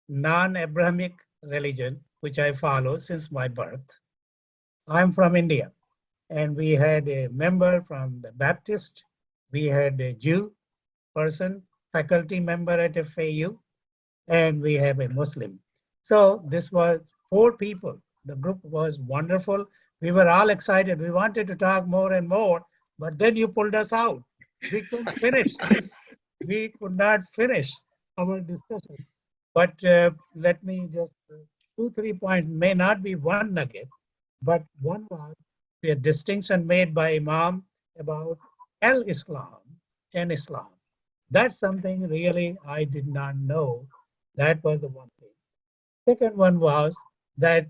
S5: non-Abrahamic religion, which I follow since my birth. I'm from India, and we had a member from the Baptist. We had a Jew person, faculty member at FAU, and we have a Muslim. So this was 4 people. The group was wonderful. We were all excited. We wanted to talk more and more, but then you pulled us out. We couldn't finish. We could not finish our discussion. But let me just, 2-3 points, may not be one nugget, but one was a distinction made by Imam about al-Islam and Islam. That's something really I did not know. That was the one thing. Second one was that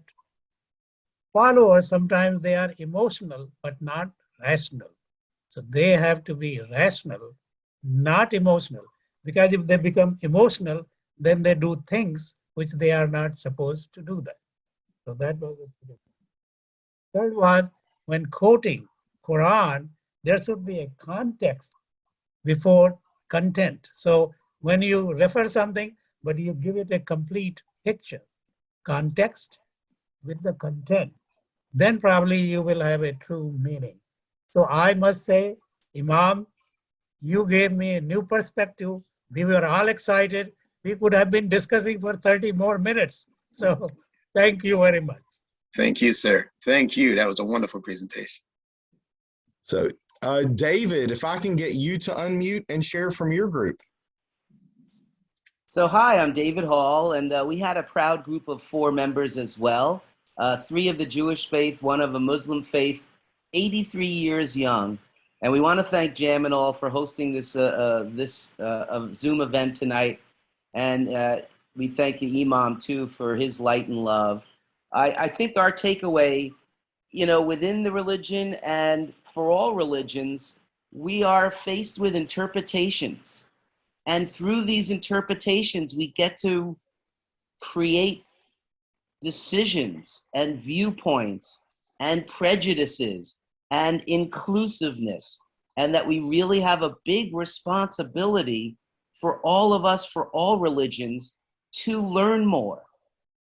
S5: followers, sometimes they are emotional, but not rational. So they have to be rational, not emotional. Because if they become emotional, then they do things which they are not supposed to do that. So that was the second. Third was when quoting Quran, there should be a context before content. So when you refer something, but you give it a complete picture, context with the content, then probably you will have a true meaning. So I must say, Imam, you gave me a new perspective. We were all excited. We could have been discussing for 30 more minutes. So thank you very much.
S2: Thank you, sir. Thank you. That was a wonderful presentation.
S1: So David, if I can get you to unmute and share from your group.
S6: So hi, I'm David Hall, and we had a proud group of 4 members as well. 3 of the Jewish faith, 1 of the Muslim faith, 83 years young. And we want to thank Jam and All for hosting this Zoom event tonight. And we thank the Imam too for his light and love. I think our takeaway, within the religion and for all religions, we are faced with interpretations. And through these interpretations, we get to create decisions and viewpoints and prejudices and inclusiveness, and that we really have a big responsibility for all of us, for all religions, to learn more,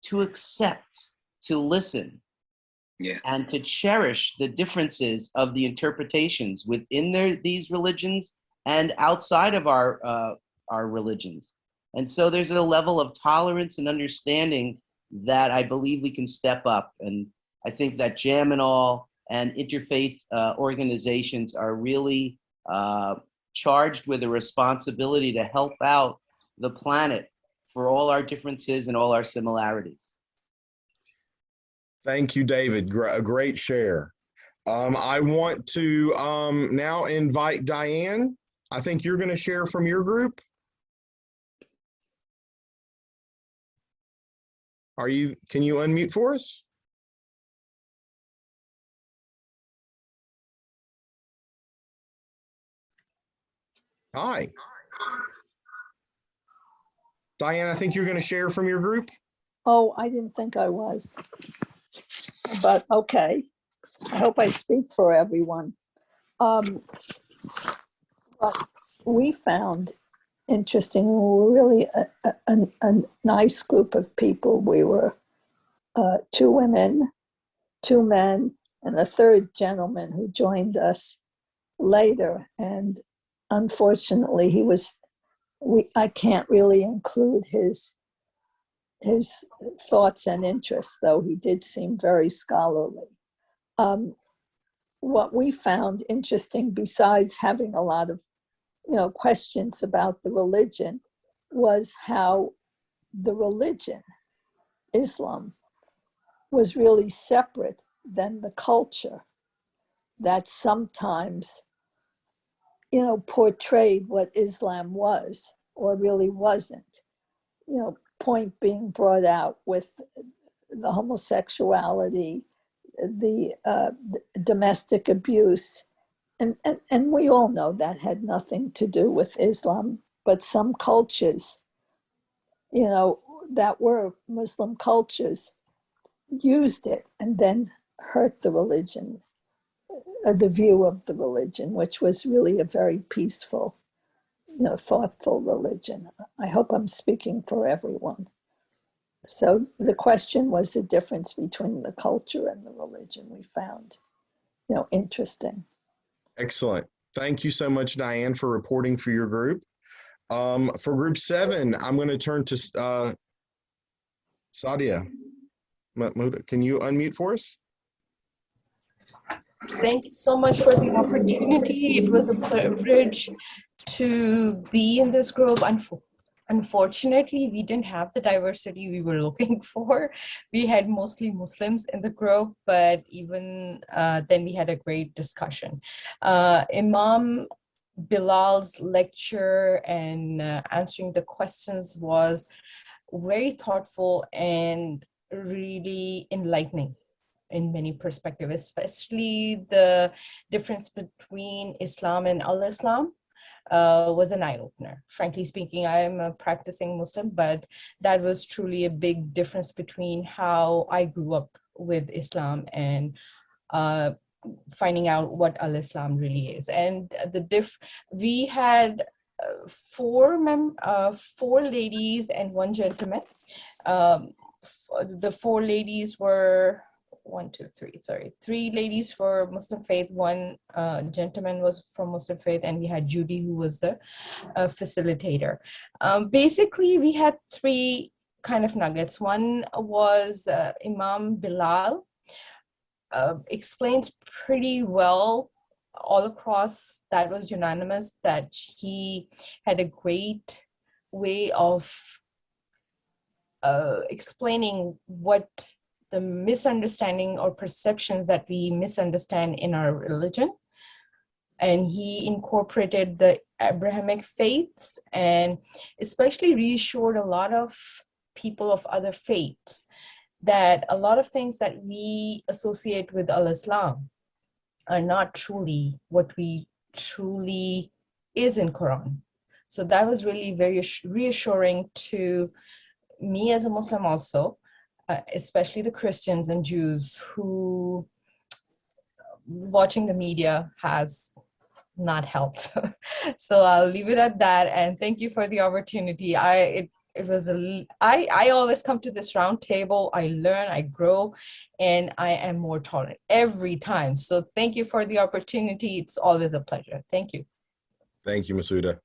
S6: to accept, to listen, and to cherish the differences of the interpretations within these religions and outside of our religions. And so there's a level of tolerance and understanding that I believe we can step up. And I think that Jam and All and interfaith organizations are really charged with a responsibility to help out the planet for all our differences and all our similarities.
S1: Thank you, David. A great share. I want to now invite Diane. I think you're going to share from your group. Can you unmute for us? Hi. Diane, I think you're going to share from your group.
S7: Oh, I didn't think I was. But okay. I hope I speak for everyone. But we found interesting, we were really a nice group of people. We were 2 women, 2 men, and a third gentleman who joined us later. And unfortunately, I can't really include his thoughts and interests, though he did seem very scholarly. What we found interesting, besides having a lot of questions about the religion, was how the religion, Islam, was really separate than the culture that sometimes portrayed what Islam was or really wasn't. Point being brought out with the homosexuality, the domestic abuse, and we all know that had nothing to do with Islam, but some cultures, you know, that were Muslim cultures used it and then hurt the religion, the view of the religion, which was really a very peaceful, you know, thoughtful religion. I hope I'm speaking for everyone. So the question was the difference between the culture and the religion. We found, you know, interesting.
S1: Excellent. Thank you so much, Diane, for reporting for your group. For group 7, I'm going to turn to Sadia. Can you unmute for us?
S8: Thank you so much for the opportunity. It was a privilege to be in this group. Unfortunately, we didn't have the diversity we were looking for. We had mostly Muslims in the group, but even then we had a great discussion. Imam Bilal's lecture and answering the questions was very thoughtful and really enlightening in many perspectives, especially the difference between Islam and Al-Islam. Was an eye-opener. Frankly speaking, I am a practicing Muslim, but that was truly a big difference between how I grew up with Islam and finding out what Al-Islam really is. And we had four ladies and one gentleman. The 4 ladies were three ladies for Muslim faith, one gentleman was from Muslim faith, and we had Judy, who was the facilitator. Basically, we had 3 kind of nuggets. One was Imam Bilal explains pretty well all across, that was unanimous, that he had a great way of explaining what the misunderstanding or perceptions that we misunderstand in our religion. And he incorporated the Abrahamic faiths and especially reassured a lot of people of other faiths that a lot of things that we associate with Al-Islam are not truly what we truly is in Quran. So that was really very reassuring to me as a Muslim also, especially the Christians and Jews who watching the media has not helped. So I'll leave it at that. And thank you for the opportunity. I always come to this round table. I learn, I grow, and I am more tolerant every time. So thank you for the opportunity. It's always a pleasure. Thank you.
S1: Thank you, Masuda.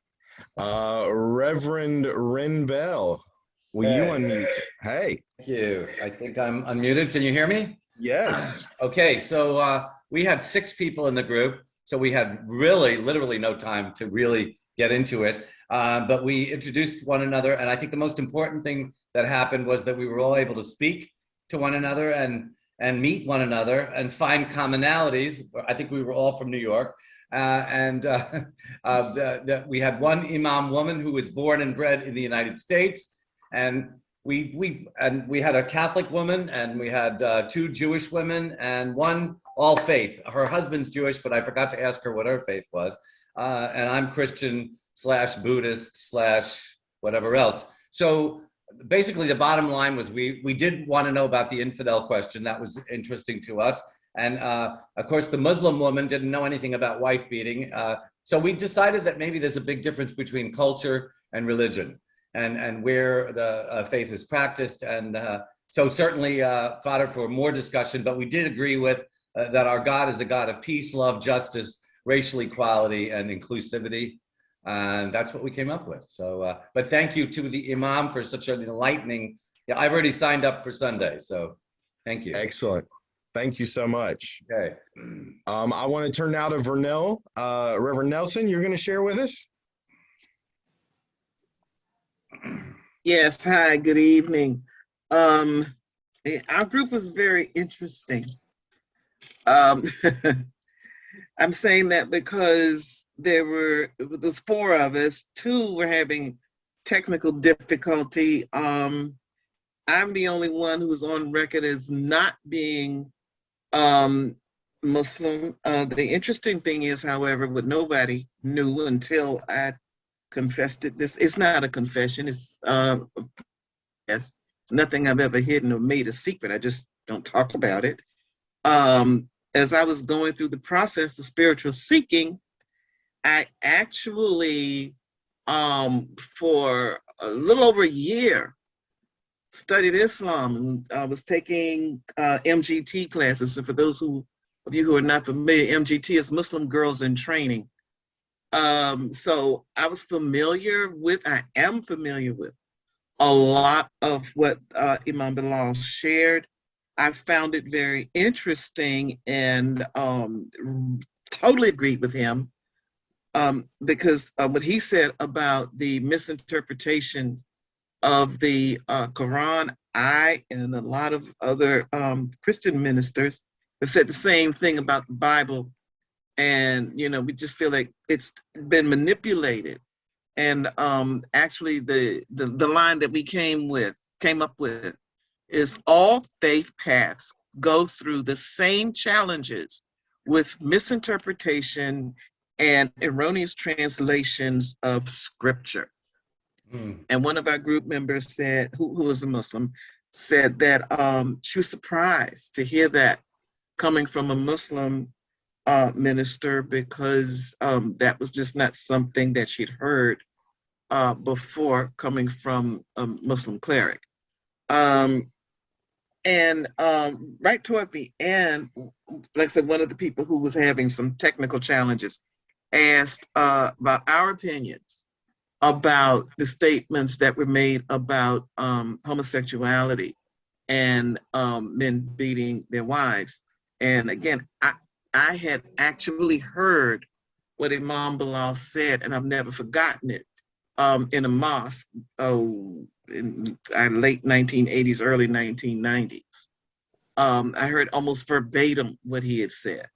S1: Reverend Ren Bell, will you unmute? Hey.
S9: Thank you. I think I'm unmuted. Can you hear me?
S1: Yes.
S9: Okay, so we had 6 people in the group, so we had really, literally no time to really get into it. But we introduced one another, and I think the most important thing that happened was that we were all able to speak to one another and meet one another and find commonalities. I think we were all from New York. We had one Imam woman who was born and bred in the United States, and we had a Catholic woman, and we had 2 Jewish women and one all faith. Her husband's Jewish, but I forgot to ask her what her faith was. And I'm Christian / Buddhist / whatever else. So basically the bottom line was we did want to know about the infidel question. That was interesting to us. And of course, the Muslim woman didn't know anything about wife beating. So we decided that maybe there's a big difference between culture and religion and where the faith is practiced. And so certainly fodder for more discussion, but we did agree with that our God is a God of peace, love, justice, racial equality, and inclusivity. And that's what we came up with. So, but thank you to the Imam for such an enlightening, yeah, I've already signed up for Sunday, so thank you.
S1: Excellent. Thank you so much.
S9: Okay.
S1: I want to turn now to Vernell. Reverend Nelson, you're going to share with us?
S10: Yes, hi, good evening. Our group was very interesting. I'm saying that because there's 4 of us, 2 were having technical difficulty. I'm the only one who's on record as not being Muslim. The interesting thing is, however, what nobody knew until I confessed it. It's not a confession. It's nothing I've ever hidden or made a secret. I just don't talk about it. As I was going through the process of spiritual seeking, I actually, for a little over a year, studied Islam, and I was taking MGT classes. And for those of you who are not familiar, MGT is Muslim Girls in Training. So I am familiar with a lot of what Imam Bilal shared. I found it very interesting and totally agreed with him because what he said about the misinterpretation of the Quran, I and a lot of other Christian ministers have said the same thing about the Bible. And, we just feel like it's been manipulated. And actually the line that we came up with is all faith paths go through the same challenges with misinterpretation and erroneous translations of scripture. And one of our group members said, who is a Muslim, said that she was surprised to hear that coming from a Muslim minister, because that was just not something that she'd heard before coming from a Muslim cleric. And right toward the end, like I said, one of the people who was having some technical challenges asked about our opinions about the statements that were made about homosexuality and men beating their wives. And again, I had actually heard what Imam Bilal said, and I've never forgotten it, in a mosque in late 1980s, early 1990s. I heard almost verbatim what he had said.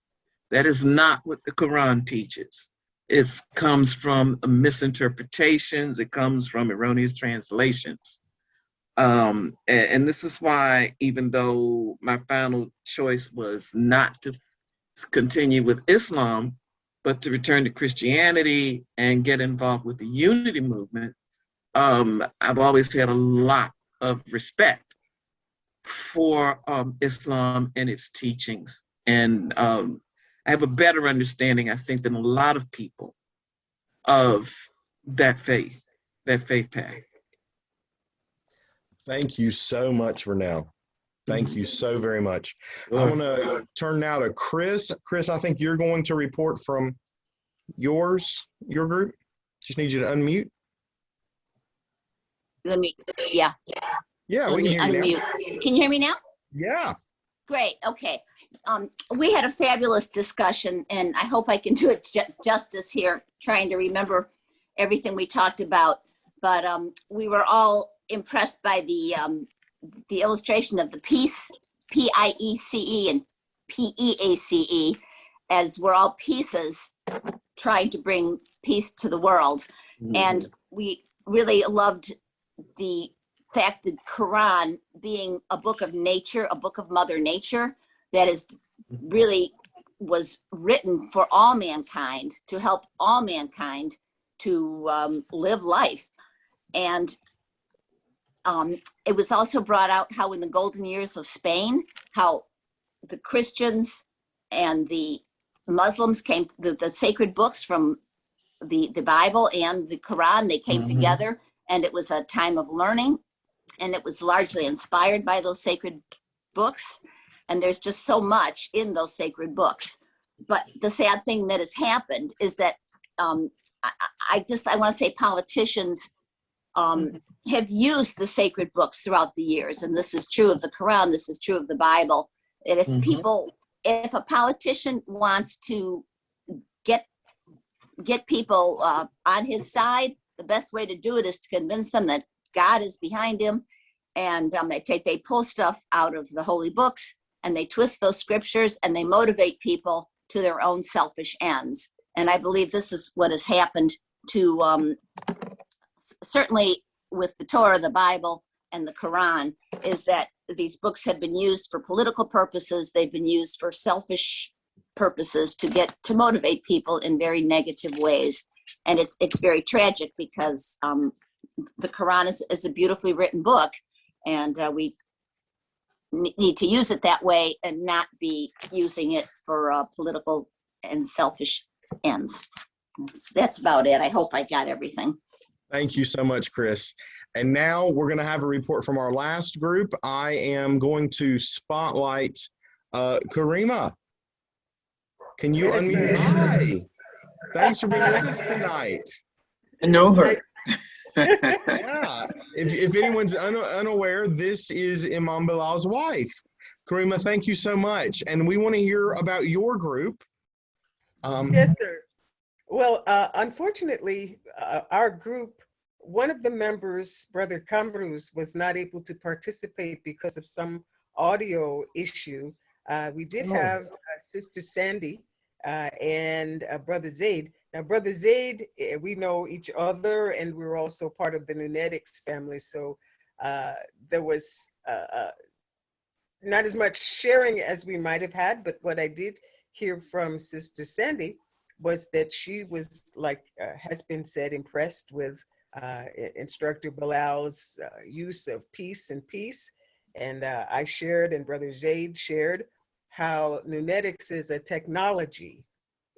S10: That is not what the Quran teaches. It comes from misinterpretations. It comes from erroneous translations. And this is why, even though my final choice was not to continue with Islam, but to return to Christianity and get involved with the unity movement, I've always had a lot of respect for Islam and its teachings. And I have a better understanding, I think, than a lot of people of that faith path.
S1: Thank you so much for now. Thank you so very much. I'm going to turn now to Chris. Chris, I think you're going to report from your group. Just need you to unmute.
S11: Yeah,
S1: we can hear you now.
S11: Can you hear me now?
S1: Yeah.
S11: Great, okay. We had a fabulous discussion, and I hope I can do it justice here, trying to remember everything we talked about. But we were all impressed by the illustration of the peace, P-I-E-C-E and P-E-A-C-E, as we're all pieces trying to bring peace to the world. Mm-hmm. And we really loved the fact that Quran being a book of nature, a book of Mother Nature, that is really was written for all mankind, to help all mankind to live life. And it was also brought out how in the golden years of Spain, how the Christians and the Muslims came, the sacred books from the Bible and the Quran, they came mm-hmm. together, and it was a time of learning, and it was largely inspired by those sacred books. And there's just so much in those sacred books. But the sad thing that has happened is that I want to say politicians have used the sacred books throughout the years. And this is true of the Quran, this is true of the Bible. That if mm-hmm. if a politician wants to get people on his side, the best way to do it is to convince them that God is behind him. And they pull stuff out of the holy books, and they twist those scriptures, and they motivate people to their own selfish ends. And I believe this is what has happened to, certainly with the Torah, the Bible, and the Quran, is that these books have been used for political purposes. They've been used for selfish purposes to motivate people in very negative ways. And it's very tragic because the Quran is a beautifully written book, and we need to use it that way and not be using it for political and selfish ends. That's about it. I hope I got everything.
S1: Thank you so much, Chris. And now we're going to have a report from our last group. I am going to spotlight Karima. Can you unmute? Hi. Thanks for being with us tonight.
S2: I know her.
S1: Yeah. If anyone's unaware, this is Imam Bilal's wife. Karima, thank you so much. And we want to hear about your group.
S12: Yes, sir. Well, unfortunately, our group, one of the members, Brother Kamruz, was not able to participate because of some audio issue. We did have Sister Sandy and Brother Zaid. Now, Brother Zaid, we know each other, and we're also part of the Nunetics family. So there was not as much sharing as we might have had, but what I did hear from Sister Sandy was that she was, like has been said, impressed with Instructor Bilal's use of peace and peace. And I shared, and Brother Zaid shared, how Nunetics is a technology.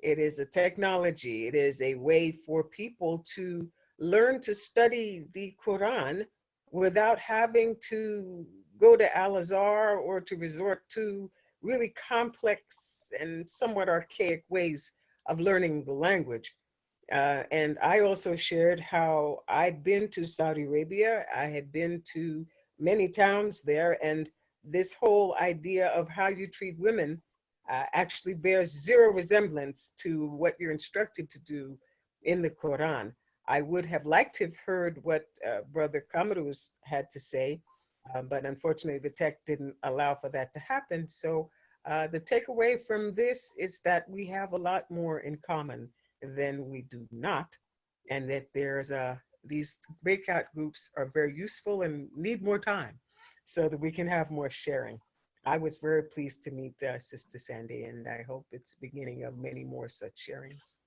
S12: It is a technology. It is a way for people to learn to study the Quran without having to go to Al-Azhar or to resort to really complex and somewhat archaic ways of learning the language. And I also shared how I'd been to Saudi Arabia. I had been to many towns there, and this whole idea of how you treat women actually bears zero resemblance to what you're instructed to do in the Quran. I would have liked to have heard what Brother Kamruz had to say, but unfortunately the tech didn't allow for that to happen. So the takeaway from this is that we have a lot more in common than we do not, and that there's these breakout groups are very useful and need more time so that we can have more sharing. I was very pleased to meet Sister Sandy, and I hope it's the beginning of many more such sharings.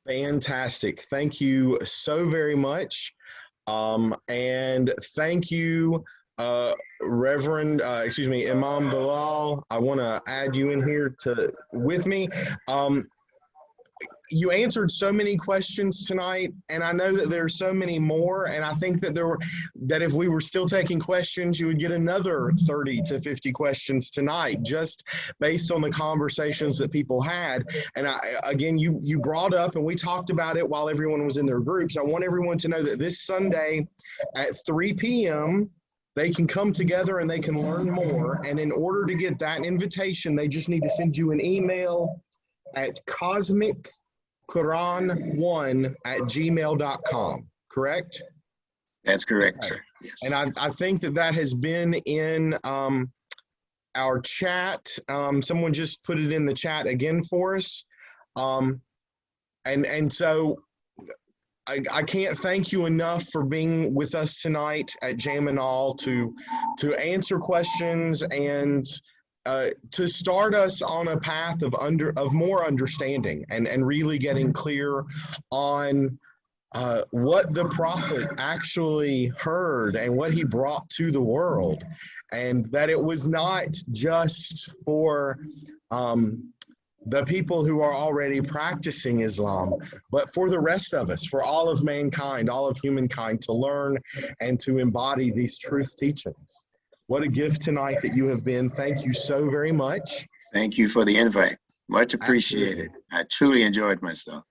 S1: Fantastic. Thank you so very much. And thank you, Imam Bilal. I want to add you in here with me. You answered so many questions tonight, and I know that there are so many more, and I think that that if we were still taking questions, you would get another 30 to 50 questions tonight, just based on the conversations that people had. And again, you brought up, and we talked about it while everyone was in their groups. I want everyone to know that this Sunday at 3 p.m., they can come together and they can learn more. And in order to get that invitation, they just need to send you an email at cosmicquran1@gmail.com, correct?
S2: That's correct,
S1: okay.
S2: Sir. Yes.
S1: And I think that has been in our chat. Someone just put it in the chat again for us. And so I can't thank you enough for being with us tonight at Jaminal to answer questions and to start us on a path of more understanding and really getting clear on what the Prophet actually heard and what he brought to the world, and that it was not just for the people who are already practicing Islam, but for the rest of us, for all of mankind, all of humankind, to learn and to embody these truth teachings. What a gift tonight that you have been. Thank you so very much.
S2: Thank you for the invite. Much appreciated. Absolutely. I truly enjoyed myself.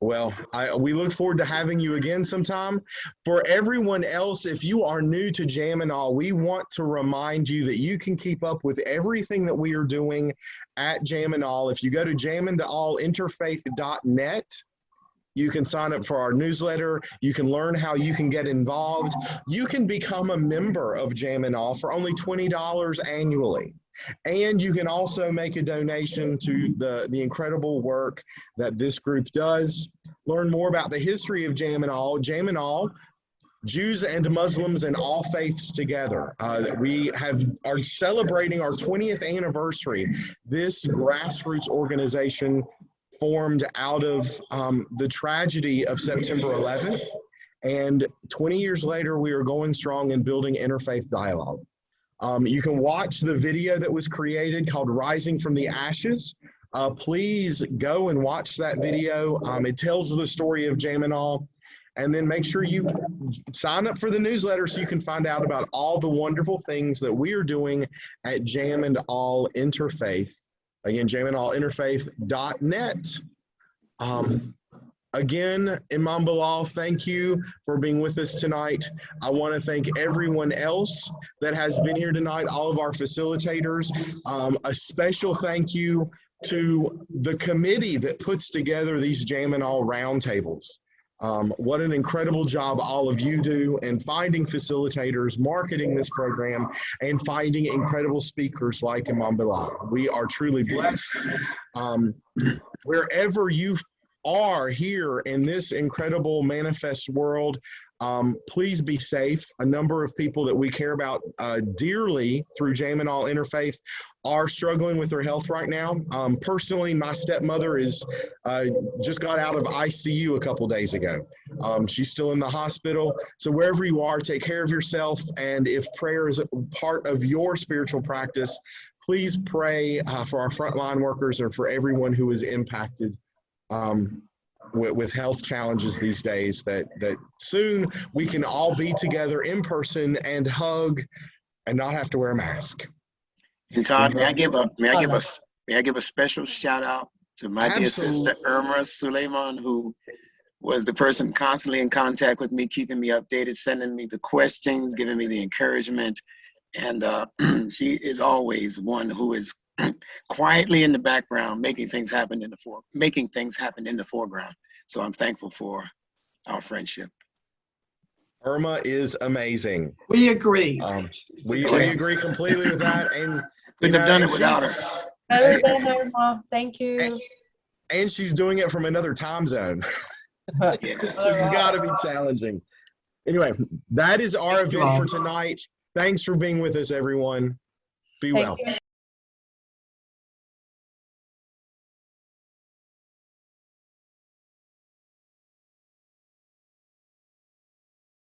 S1: Well, we look forward to having you again sometime. For everyone else, if you are new to Jaminal, we want to remind you that you can keep up with everything that we are doing at Jaminal. If you go to jaminalinterfaith.net, you can sign up for our newsletter. You can learn how you can get involved. You can become a member of Jaminal for only $20 annually. And you can also make a donation to the incredible work that this group does. Learn more about the history of Jaminal. Jaminal Jews and Muslims and all faiths together. We are celebrating our 20th anniversary. This grassroots organization formed out of the tragedy of September 11th. And 20 years later, we are going strong and building interfaith dialogue. You can watch the video that was created called Rising from the Ashes. Please go and watch that video. It tells the story of Jaminal. And then make sure you sign up for the newsletter so you can find out about all the wonderful things that we are doing at Jam and All Interfaith. Again, jamandallinterfaith.net. Again, Imam Bilal, thank you for being with us tonight. I want to thank everyone else that has been here tonight, all of our facilitators. A special thank you to the committee that puts together these Jam and All roundtables. What an incredible job all of you do in finding facilitators, marketing this program, and finding incredible speakers like Imam Bilal. We are truly blessed. Wherever you are here in this incredible manifest world, please be safe. A number of people that we care about dearly through Jam and All Interfaith are struggling with their health right now. Personally, my stepmother is just got out of ICU a couple days ago. She's still in the hospital. So wherever you are, take care of yourself. And if prayer is a part of your spiritual practice, please pray for our frontline workers and for everyone who is impacted with health challenges these days, that soon we can all be together in person and hug and not have to wear a mask.
S2: And Todd, may I give a special shout out to my dear sister Irma Suleiman, who was the person constantly in contact with me, keeping me updated, sending me the questions, giving me the encouragement. And she is always one who is quietly in the background, making things happen in the foreground. So I'm thankful for our friendship.
S1: Irma is amazing.
S13: We agree.
S1: We agree completely with that. And
S2: couldn't have done it without her.
S8: Well done, Irma. Thank you.
S1: And she's doing it from another time zone. This has got to be challenging. Anyway, that is our event for tonight. Thanks for being with us, everyone. Be well.